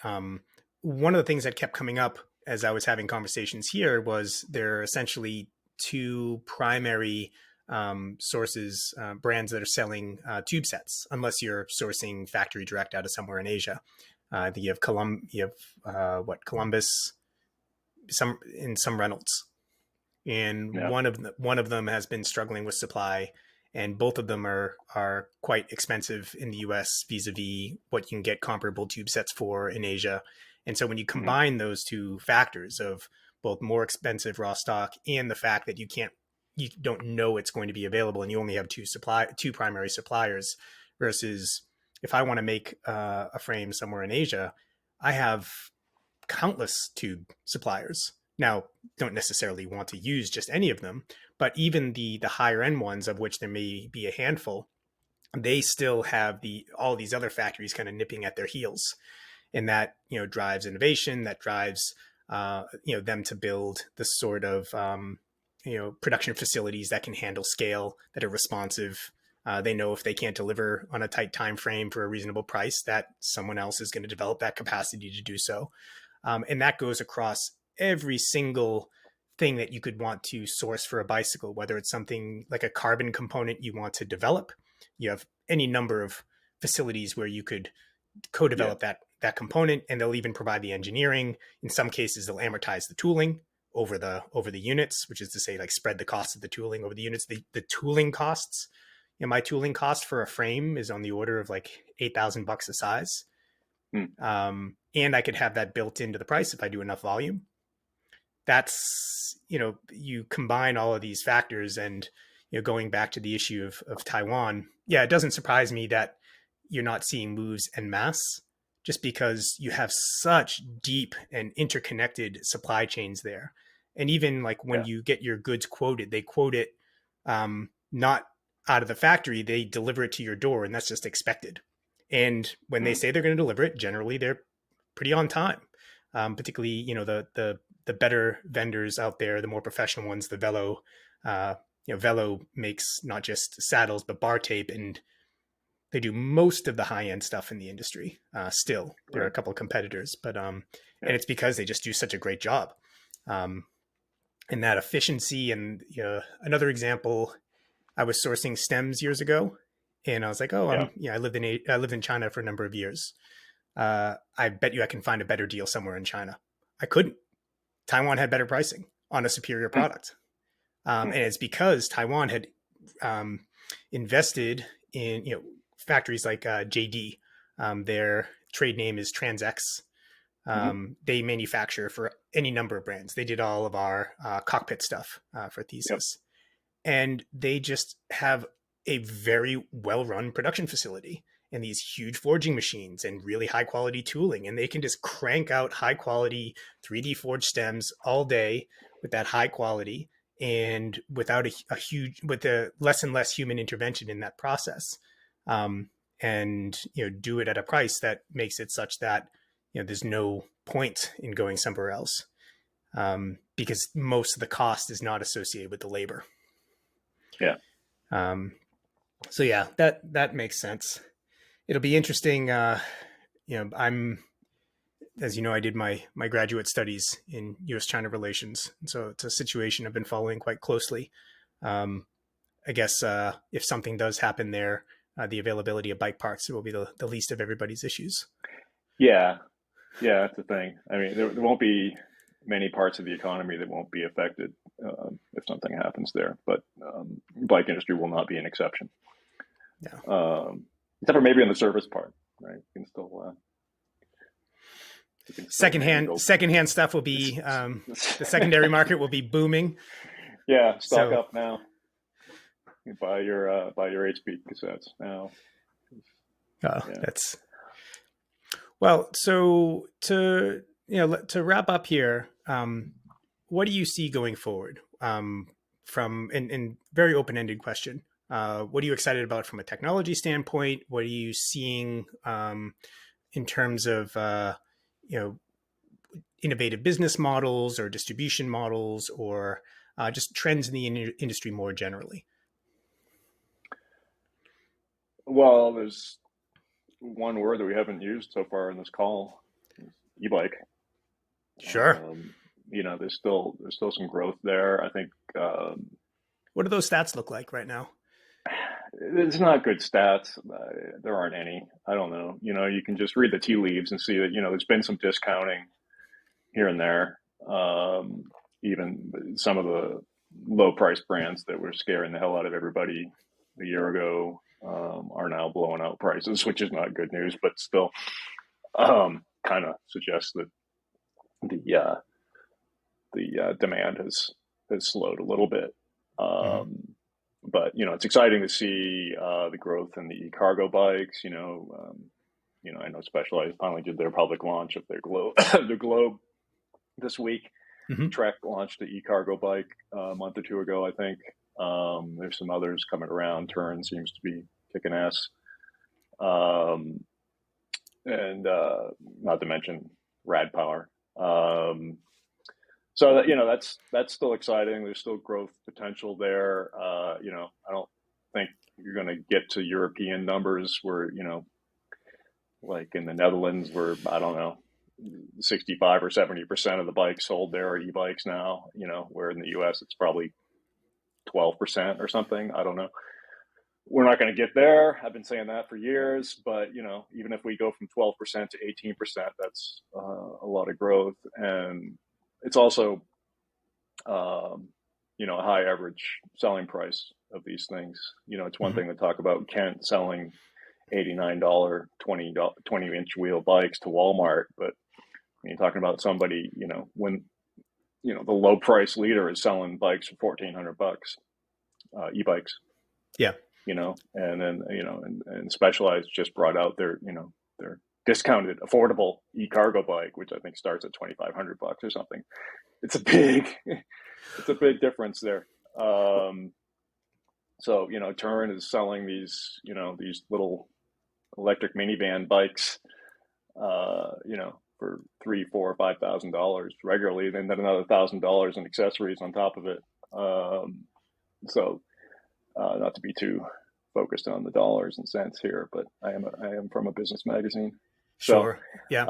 One of the things that kept coming up as I was having conversations here was there are essentially two primary sources, brands that are selling tube sets, unless you're sourcing factory direct out of somewhere in Asia. I think you have Columbus, some Reynolds. And yeah. one of them has been struggling with supply, and both of them are quite expensive in the US vis-a-vis what you can get comparable tube sets for in Asia. And so when you combine those two factors of both more expensive raw stock and the fact that you don't know it's going to be available, and you only have two primary suppliers, versus if I want to make a frame somewhere in Asia, I have countless tube suppliers. Now, don't necessarily want to use just any of them, but even the higher end ones, of which there may be a handful, they still have all these other factories kind of nipping at their heels, and that drives innovation, that drives them to build the sort of production facilities that can handle scale, that are responsive. They know if they can't deliver on a tight time frame for a reasonable price, that someone else is going to develop that capacity to do so. And that goes across every single thing that you could want to source for a bicycle, whether it's something like a carbon component you want to develop. You have any number of facilities where you could co-develop that component, and they'll even provide the engineering. In some cases, they'll amortize the tooling over the units, which is to say, like, spread the cost of the tooling over the units. The tooling costs, my tooling cost for a frame is on the order of like $8,000 a size. And I could have that built into the price if I do enough volume. That's, you combine all of these factors, and, going back to the issue of Taiwan, it doesn't surprise me that you're not seeing moves en masse, just because you have such deep and interconnected supply chains there. And even like when you get your goods quoted, they quote it not out of the factory, they deliver it to your door, and that's just expected. And when they say they're going to deliver it, generally they're pretty on time. Particularly, the better vendors out there, the more professional ones, the Velo, Velo makes not just saddles, but bar tape, and they do most of the high-end stuff in the industry. Still, there are a couple of competitors, but and it's because they just do such a great job. And that efficiency. And another example, I was sourcing stems years ago, and I was like, I lived in China for a number of years. I bet you I can find a better deal somewhere in China. I couldn't. Taiwan had better pricing on a superior product. And it's because Taiwan had invested in, factories like JD. Their trade name is TransX. They manufacture for any number of brands. They did all of our cockpit stuff for Thesis. And they just have a very well-run production facility and these huge forging machines and really high quality tooling. And they can just crank out high quality 3D forged stems all day with that high quality, and without with a less and less human intervention in that process. And, do it at a price that makes it such that, there's no point in going somewhere else, because most of the cost is not associated with the labor. So that makes sense. It'll be interesting. I'm, as you know, I did my graduate studies in U.S.-China relations. And so it's a situation I've been following quite closely. I guess if something does happen there, the availability of bike parts will be the least of everybody's issues. Yeah, that's the thing. I mean, there won't be many parts of the economy that won't be affected if something happens there. But bike industry will not be an exception. Except for maybe on the service part, right? You can still secondhand stuff will be the secondary market will be booming. Stock up now. You buy your HP cassettes now. That's well. So to wrap up here, what do you see going forward? From in very open-ended question. What are you excited about from a technology standpoint? What are you seeing in terms of innovative business models or distribution models, or just trends in the industry more generally? Well, there's one word that we haven't used so far in this call: e-bike. Sure. There's still some growth there. I think. What do those stats look like right now? It's not good stats. There aren't any. I don't know. You can just read the tea leaves and see that, there's been some discounting here and there. Even some of the low price brands that were scaring the hell out of everybody a year ago are now blowing out prices, which is not good news, but still kind of suggests that the demand has slowed a little bit. Mm-hmm. But it's exciting to see the growth in the e-cargo bikes. I know Specialized finally did their public launch of their Globe, their Globe this week. Mm-hmm. Trek launched the e-cargo bike a month or two ago, I think. There's some others coming around. Turn seems to be kicking ass. And not to mention Rad Power. So that's still exciting. There's still growth potential there. I don't think you're going to get to European numbers where, like in the Netherlands, where I don't know, 65 or 70% of the bikes sold there are e-bikes now. Where in the U.S. it's probably 12% or something. I don't know. We're not going to get there. I've been saying that for years, but even if we go from 12% to 18%, that's a lot of growth, and it's also a high average selling price of these things. It's one thing to talk about Kent selling $89 20-inch wheel bikes to Walmart, but when you're talking about somebody, when the low price leader is selling bikes for $1,400, e-bikes. Yeah. And then, and Specialized just brought out their discounted, affordable e-cargo bike, which I think starts at $2,500 or something. It's a big difference there. So, Turin is selling these little electric minivan bikes, for $3,000, $4,000, $5,000 regularly, and then another $1,000 in accessories on top of it. So, not to be too focused on the dollars and cents here, but I am from a business magazine. Sure. So, yeah.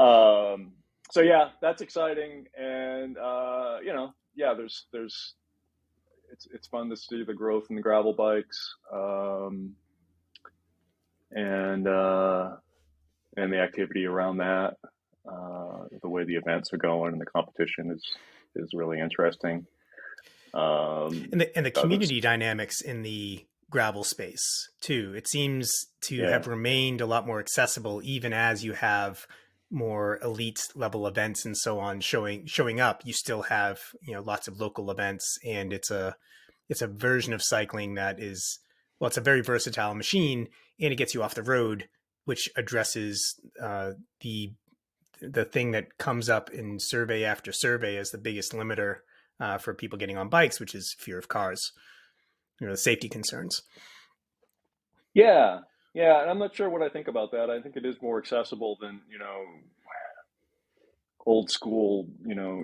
So yeah, that's exciting, and there's it's fun to see the growth in the gravel bikes, and the activity around that, the way the events are going and the competition is really interesting. And the community dynamics in the gravel space too. It seems to have remained a lot more accessible, even as you have more elite level events and so on showing up. You still have lots of local events, and it's a version of cycling that is, well, it's a very versatile machine, and it gets you off the road, which addresses the thing that comes up in survey after survey as the biggest limiter for people getting on bikes, which is fear of cars, the safety concerns. Yeah. And I'm not sure what I think about that. I think it is more accessible than, old school,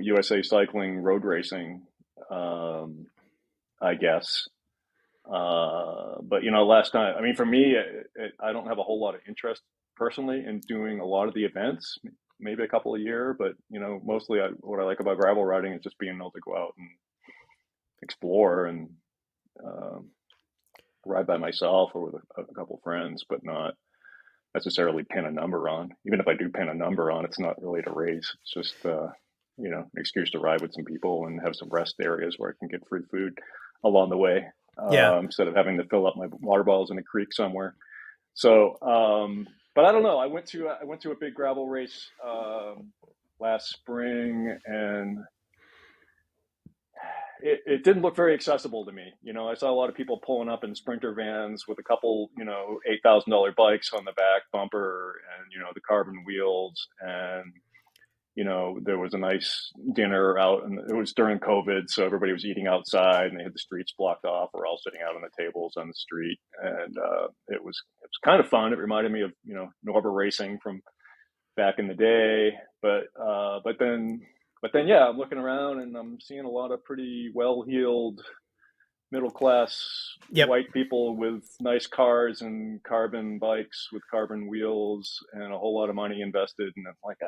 USA cycling, road racing, I guess. But, last time, I mean, for me, I don't have a whole lot of interest personally in doing a lot of the events, maybe a couple a year, but, mostly what I like about gravel riding is just being able to go out and explore and ride by myself or with a couple friends, but not necessarily pin a number on. Even if I do pin a number on, it's not really to race. It's just, an excuse to ride with some people and have some rest areas where I can get free food along the way, instead of having to fill up my water bottles in a creek somewhere. So, but I don't know. I went to a big gravel race last spring, and it didn't look very accessible to me. I saw a lot of people pulling up in Sprinter vans with a couple, $8,000 bikes on the back bumper and, the carbon wheels. And, there was a nice dinner out, and it was during COVID. So everybody was eating outside, and they had the streets blocked off. We're all sitting out on the tables on the street. And it was kind of fun. It reminded me of, Norba racing from back in the day. But then, yeah, I'm looking around and I'm seeing a lot of pretty well-heeled, middle-class white people with nice cars and carbon bikes with carbon wheels and a whole lot of money invested. And I'm like,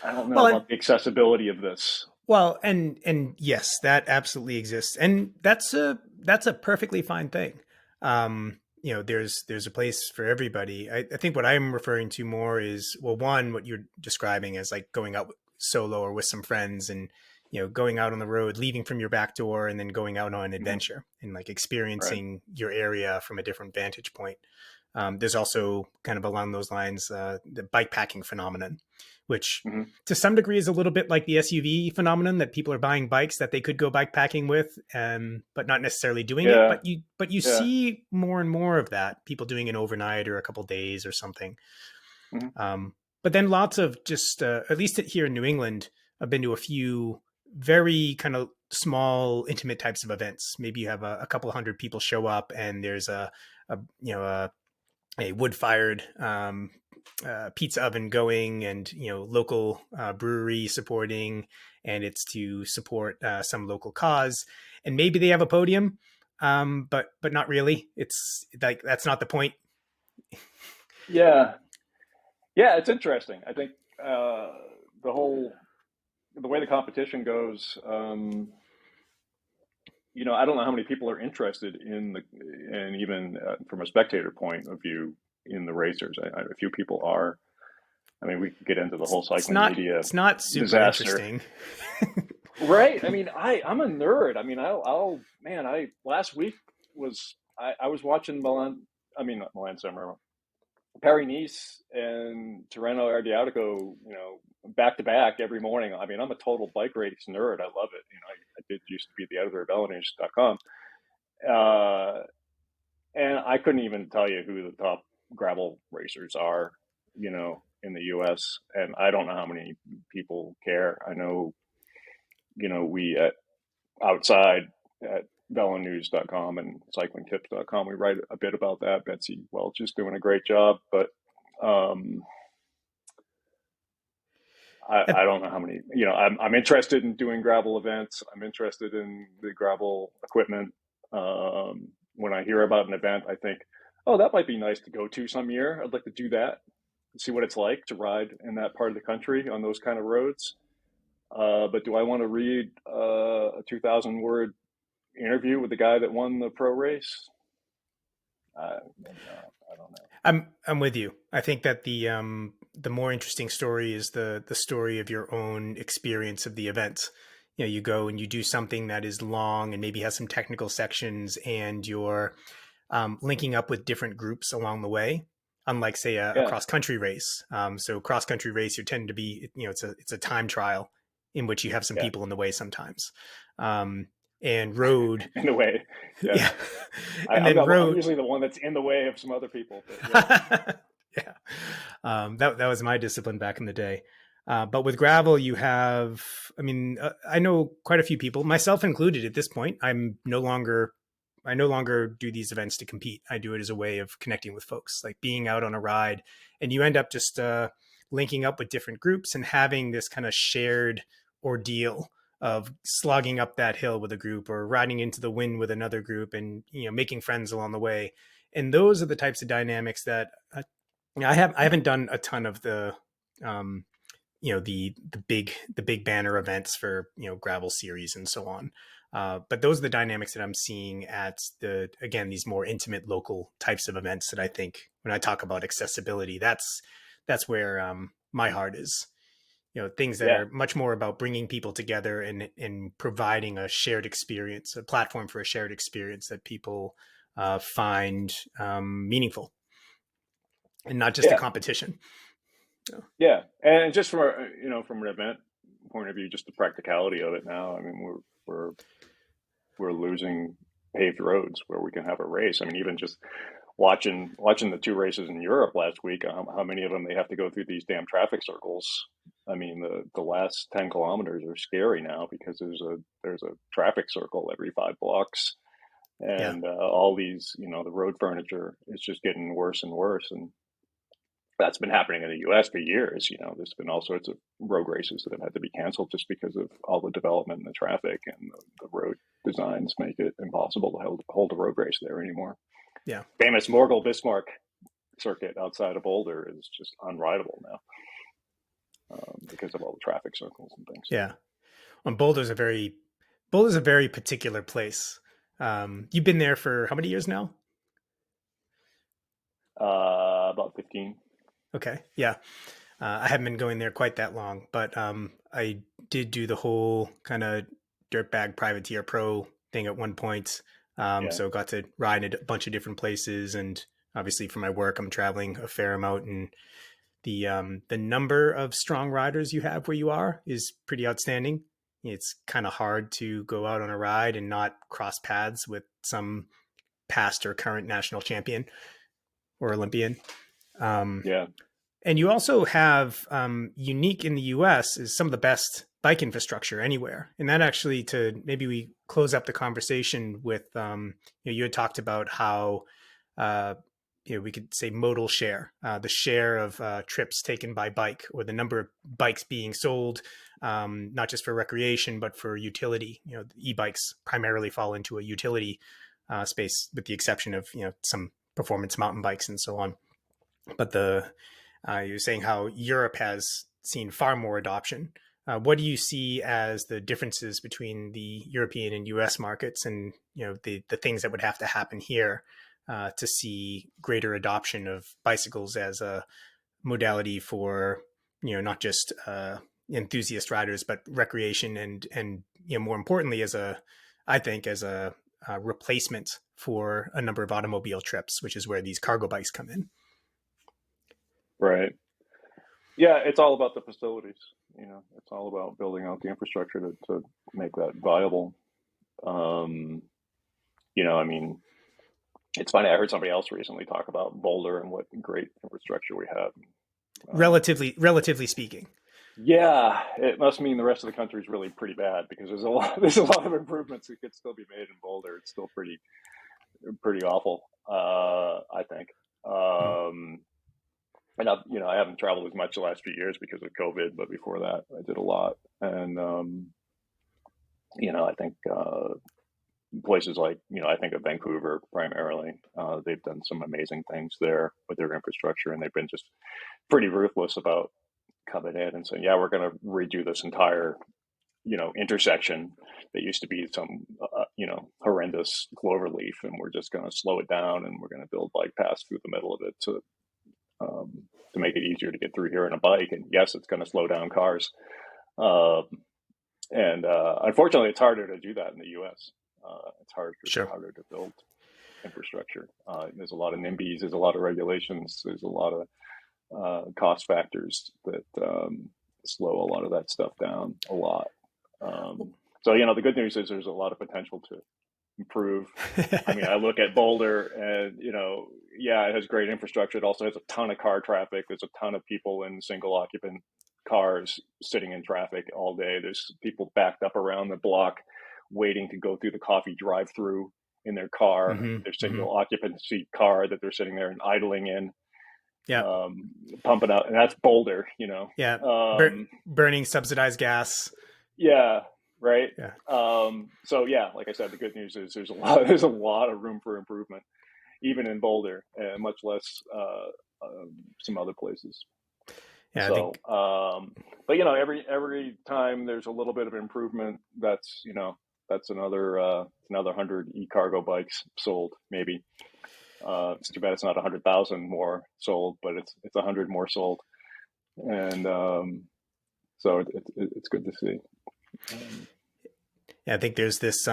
I don't know about the accessibility of this. Well, and yes, that absolutely exists, and that's a perfectly fine thing. There's a place for everybody. I think what I'm referring to more is, well, one, what you're describing as like going out solo or with some friends and, going out on the road, leaving from your back door and then going out on an adventure and like experiencing your area from a different vantage point. There's also kind of along those lines, the bike packing phenomenon, which Hmm. to some degree is a little bit like the SUV phenomenon, that people are buying bikes that they could go bike packing with, but not necessarily doing it. Yeah. But you Yeah. see more and more of that, people doing it overnight or a couple days or something. Hmm. But then lots of just, at least here in New England, I've been to a few very kind of small, intimate types of events. Maybe you have a couple hundred people show up, and there's a wood-fired pizza oven going, and local brewery supporting, and it's to support some local cause, and maybe they have a podium, but not really. It's like that's not the point. Yeah. Yeah. It's interesting. I think the whole the way the competition goes. I don't know how many people are interested and even from a spectator point of view in the racers. A few people are. I mean, we could get into the whole It's cycling not media it's not super disaster, interesting. right? I mean, I'm a nerd. I mean, man, last week I was watching Milan. I mean, not Milan Summer, Paris Nice and Tirreno Adriatico, back to back every morning. I mean, I'm a total bike race nerd. I love it. I did used to be the editor of velonews.com. Uh, and I couldn't even tell you who the top gravel racers are, in the US. And I don't know how many people care. I know, we outside at velonews.com and cyclingtips.com, we write a bit about that. Betsy Welch is doing a great job, but um, I don't know how many. I'm interested in doing gravel events. I'm interested in the gravel equipment. When I hear about an event, I think, oh, that might be nice to go to some year. I'd like to do that, see what it's like to ride in that part of the country on those kind of roads. But do I want to read a 2,000-word interview with the guy that won the pro race? I don't know. I'm with you. I think that the more interesting story is the story of your own experience of the event. You go and you do something that is long and maybe has some technical sections, and you're linking up with different groups along the way. Unlike, say, a Yeah, cross country race. So cross country race, you tend to be, it's a time trial in which you have some yeah, people in the way sometimes. And road, in a way, yeah. yeah, and then I'm road. usually the one that's in the way of some other people, but yeah. Yeah. That was my discipline back in the day. But with gravel, you have, I mean, I know quite a few people, myself included at this point. I no longer do these events to compete. I do it as a way of connecting with folks, like being out on a ride, and you end up just linking up with different groups and having this kind of shared ordeal of slogging up that hill with a group, or riding into the wind with another group, and making friends along the way. And those are the types of dynamics that I haven't done a ton of the um, the big banner events for gravel series and so on. But those are the dynamics that I'm seeing at these more intimate local types of events that I think, when I talk about accessibility, that's where my heart is. Things that Yeah, are much more about bringing people together and providing a shared experience, a platform for a shared experience that people find meaningful, and not just a yeah, competition. So, yeah. And just from from an event point of view, just the practicality of it now. I mean, we're we're losing paved roads where we can have a race. I mean, even just watching the two races in Europe last week, how many of them they have to go through these damn traffic circles. I mean, the last 10 kilometers are scary now because there's a traffic circle every 5 blocks, yeah. and all these, the road furniture is just getting worse and worse. And that's been happening in the U.S. for years. There's been all sorts of road races that have had to be canceled just because of all the development in the traffic, and the road designs make it impossible to hold a road race there anymore. Yeah. Famous Morgul Bismarck circuit outside of Boulder is just unrideable now, because of all the traffic circles and things. Yeah. Well, Boulder's a very particular place. You've been there for how many years now? About 15. Okay. Yeah. I haven't been going there quite that long, but I did do the whole kind of dirtbag privateer pro thing at one point. Yeah. So got to ride in a bunch of different places, and obviously for my work, I'm traveling a fair amount, and the number of strong riders you have where you are is pretty outstanding. It's kind of hard to go out on a ride and not cross paths with some past or current national champion or Olympian. Yeah. And you also have unique in the US is some of the best bike infrastructure anywhere. And that actually, to maybe we close up the conversation with, you had talked about how, we could say modal share, the share of trips taken by bike, or the number of bikes being sold, not just for recreation, but for utility. E-bikes primarily fall into a utility space, with the exception of, some performance mountain bikes and so on. But you're saying how Europe has seen far more adoption. What do you see as the differences between the European and U.S. markets, and the things that would have to happen here to see greater adoption of bicycles as a modality for not just enthusiast riders, but recreation and more importantly as a replacement for a number of automobile trips, which is where these cargo bikes come in. Right. Yeah, it's all about the facilities. It's all about building out the infrastructure to make that viable. It's funny. I heard somebody else recently talk about Boulder and what great infrastructure we have. Relatively speaking. Yeah, it must mean the rest of the country is really pretty bad, because there's a lot of improvements that could still be made in Boulder. It's still pretty awful, I think. And I haven't traveled as much the last few years because of COVID, but before that, I did a lot. And I think places like I think of Vancouver primarily. They've done some amazing things there with their infrastructure, and they've been just pretty ruthless about coming in and saying, yeah, we're going to redo this entire intersection that used to be some horrendous cloverleaf, and we're just going to slow it down, and we're going to build bike paths through the middle of it to make it easier to get through here on a bike. And yes, it's going to slow down cars. Unfortunately, it's harder to do that in the U.S. It's harder to build infrastructure. There's a lot of NIMBYs, there's a lot of regulations, there's a lot of cost factors that slow a lot of that stuff down a lot. So, the good news is there's a lot of potential to improve. I look at Boulder and, it has great infrastructure. It also has a ton of car traffic. There's a ton of people in single occupant cars sitting in traffic all day. There's people backed up around the block waiting to go through the coffee drive-through in their car, their single occupancy car that they're sitting there and idling in. Yeah. Pumping out. And that's Boulder, Yeah. Burning subsidized gas. Yeah. Right. Yeah. So yeah, like I said, the good news is there's a lot of room for improvement, even in Boulder, and much less some other places. Yeah. So, but every time there's a little bit of improvement, that's another 100 e-cargo bikes sold, maybe. It's too bad it's not 100,000 more sold, but it's 100 more sold, and so it's good to see. Yeah, I think there's this,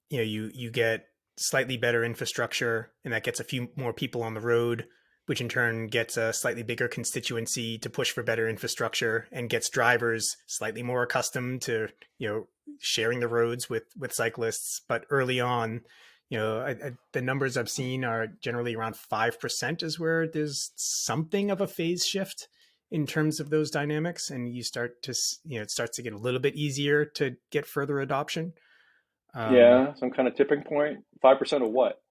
you get slightly better infrastructure, and that gets a few more people on the road, which in turn gets a slightly bigger constituency to push for better infrastructure, and gets drivers slightly more accustomed to, sharing the roads with cyclists. But early on, the numbers I've seen are generally around 5% is where there's something of a phase shift in terms of those dynamics, and you start to, it starts to get a little bit easier to get further adoption. Some kind of tipping point. 5% of what?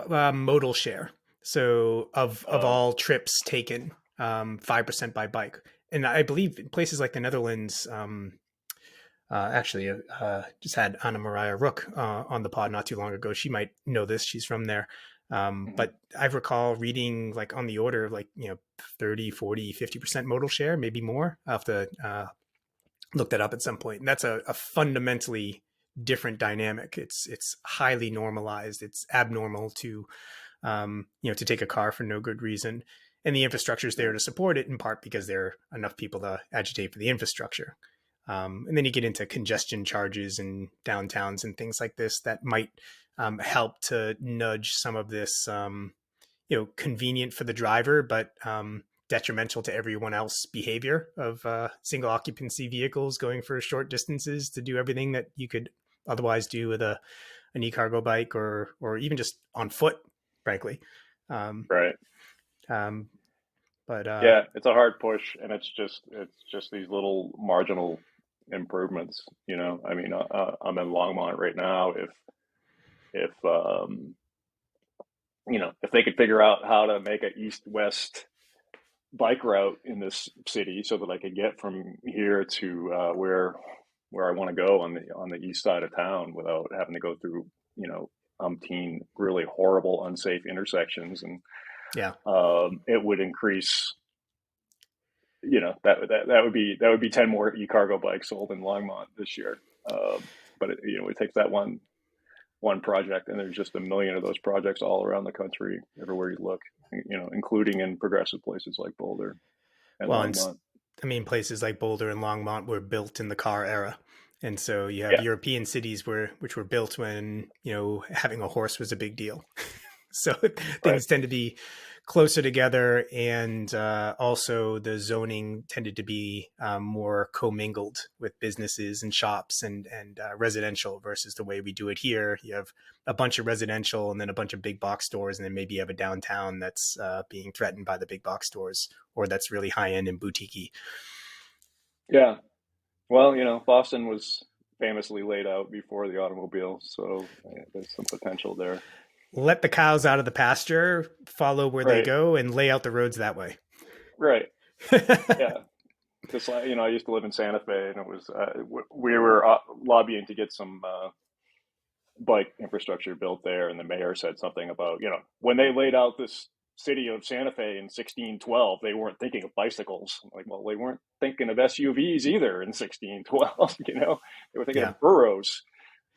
Modal share. So of all trips taken, 5% by bike. And I believe in places like the Netherlands, just had Anna Maria Rook on the pod not too long ago. She might know this. She's from there. But I recall reading like on the order of 30, 40, 50% modal share, maybe more. I'll have to look that up at some point. And that's a fundamentally different dynamic. It's highly normalized. It's abnormal to take a car for no good reason. And the infrastructure is there to support it, in part because there are enough people to agitate for the infrastructure. And then you get into congestion charges and downtowns and things like this that might help to nudge some of this, convenient for the driver, but detrimental to everyone else's behavior of single occupancy vehicles going for short distances to do everything that you could otherwise do with an e-cargo bike or even just on foot, frankly. Right. But yeah, it's a hard push, and it's just these little marginal improvements. I mean, I'm in Longmont right now. If if they could figure out how to make an east-west bike route in this city so that I could get from here to where I want to go on the east side of town without having to go through umpteen really horrible, unsafe intersections, and it would increase. That would be 10 more e-cargo bikes sold in Longmont this year. But it takes that one project, and there's just a million of those projects all around the country, everywhere you look, including in progressive places like Boulder and Longmont. Places like Boulder and Longmont were built in the car era. And so you have European cities which were built when, having a horse was a big deal. So things tend to be closer together, and also the zoning tended to be more commingled with businesses and shops and residential versus the way we do it here. You have a bunch of residential and then a bunch of big box stores, and then maybe you have a downtown that's being threatened by the big box stores, or that's really high end and boutique-y. Yeah. Well, Boston was famously laid out before the automobile, so there's some potential there. Let the cows out of the pasture, follow where they go, and lay out the roads that way. Right. Yeah. Just I used to live in Santa Fe, and it was we were lobbying to get some bike infrastructure built there, and the mayor said something about when they laid out this city of Santa Fe in 1612, they weren't thinking of bicycles. I'm like, well, they weren't thinking of SUVs either in 1612. They were thinking of burros.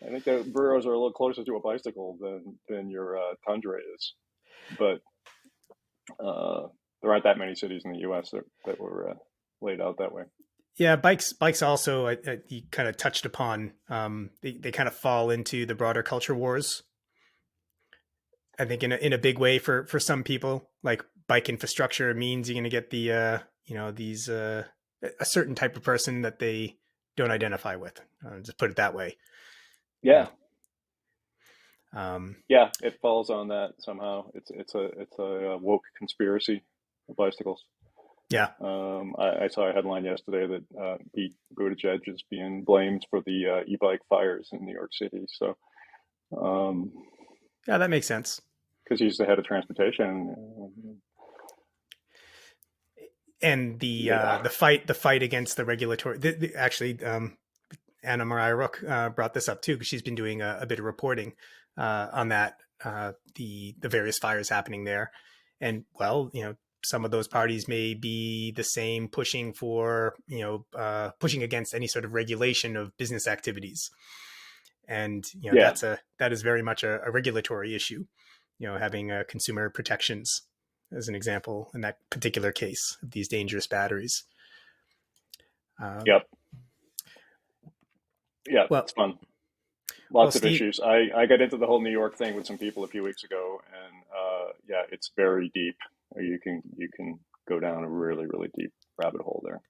I think the burros are a little closer to a bicycle than your Tundra is, but there aren't that many cities in the U.S. that were laid out that way. Yeah, bikes also, you kind of touched upon, they kind of fall into the broader culture wars. I think in a big way for some people, like bike infrastructure means you're going to get the a certain type of person that they don't identify with. Just put it that way. Yeah. It falls on that somehow. It's a woke conspiracy of bicycles. Yeah. I saw a headline yesterday that Pete Buttigieg is being blamed for the e-bike fires in New York City. So, that makes sense. Because he's the head of transportation. And the fight against the regulatory. Actually, Anna Mariah Rook brought this up too, because she's been doing a bit of reporting on that, the various fires happening there. And some of those parties may be the same, pushing for pushing against any sort of regulation of business activities. And that is very much a regulatory issue. Having consumer protections as an example in that particular case of these dangerous batteries. Yep. Yeah, well, it's fun. Lots of issues. I got into the whole New York thing with some people a few weeks ago, and it's very deep. You can go down a really, really deep rabbit hole there.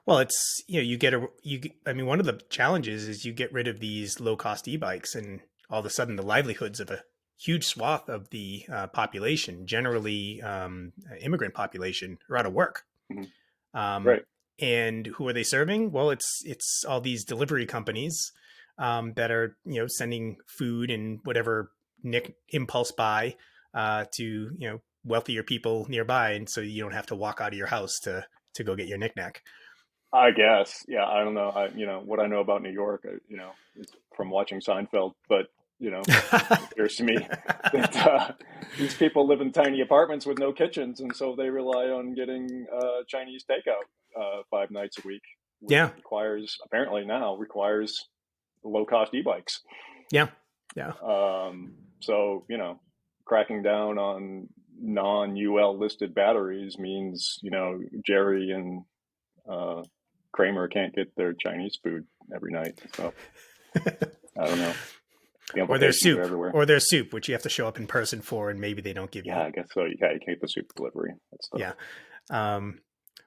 Well, it's one of the challenges is you get rid of these low cost e-bikes, and all of a sudden the livelihoods of a huge swath of the population, generally immigrant population, are out of work. Mm-hmm. Right. And who are they serving? Well, it's all these delivery companies that are sending food and whatever impulse buy to wealthier people nearby, and so you don't have to walk out of your house to go get your knickknack. I guess, yeah. I don't know. What I know about New York, it's from watching Seinfeld, but it appears to me that these people live in tiny apartments with no kitchens, and so they rely on getting Chinese takeout 5 nights a week. Which apparently requires low-cost e-bikes. Yeah. So, cracking down on non-UL listed batteries means, Jerry and Kramer can't get their Chinese food every night. So I don't know. the Or there's implications are soup, everywhere. or there's soup, which you have to show up in person for, and maybe they don't give you. Yeah, I guess so. Yeah, you can't get the soup delivery. That's tough. Yeah.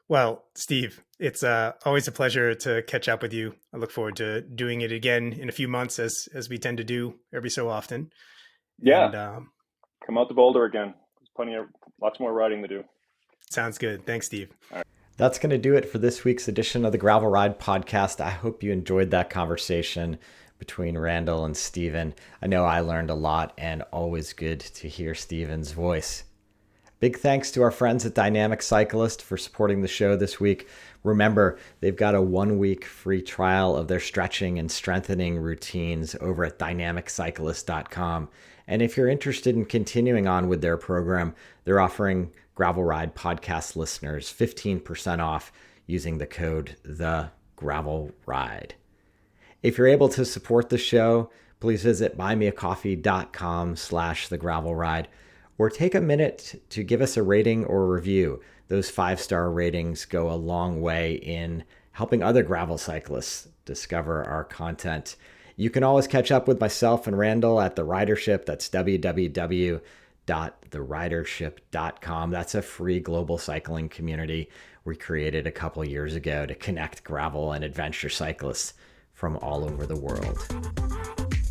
Well, Steve, it's always a pleasure to catch up with you. I look forward to doing it again in a few months, as we tend to do every so often. Yeah. And, come out to Boulder again. There's lots more riding to do. Sounds good. Thanks, Steve. All right. That's going to do it for this week's edition of the Gravel Ride podcast. I hope you enjoyed that conversation between Randall and Steven. I know I learned a lot, and always good to hear Steven's voice. Big thanks to our friends at Dynamic Cyclist for supporting the show this week. Remember, they've got a 1-week free trial of their stretching and strengthening routines over at dynamiccyclist.com. And if you're interested in continuing on with their program, they're offering Gravel Ride podcast listeners 15% off using the code TheGravelRide. If you're able to support the show, please visit buymeacoffee.com/thegravelride, or take a minute to give us a rating or review. Those 5-star ratings go a long way in helping other gravel cyclists discover our content. You can always catch up with myself and Randall at the Ridership. That's www.theridership.com. That's a free global cycling community we created a couple years ago to connect gravel and adventure cyclists from all over the world.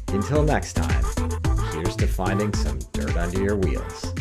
Until next time, here's to finding some dirt under your wheels.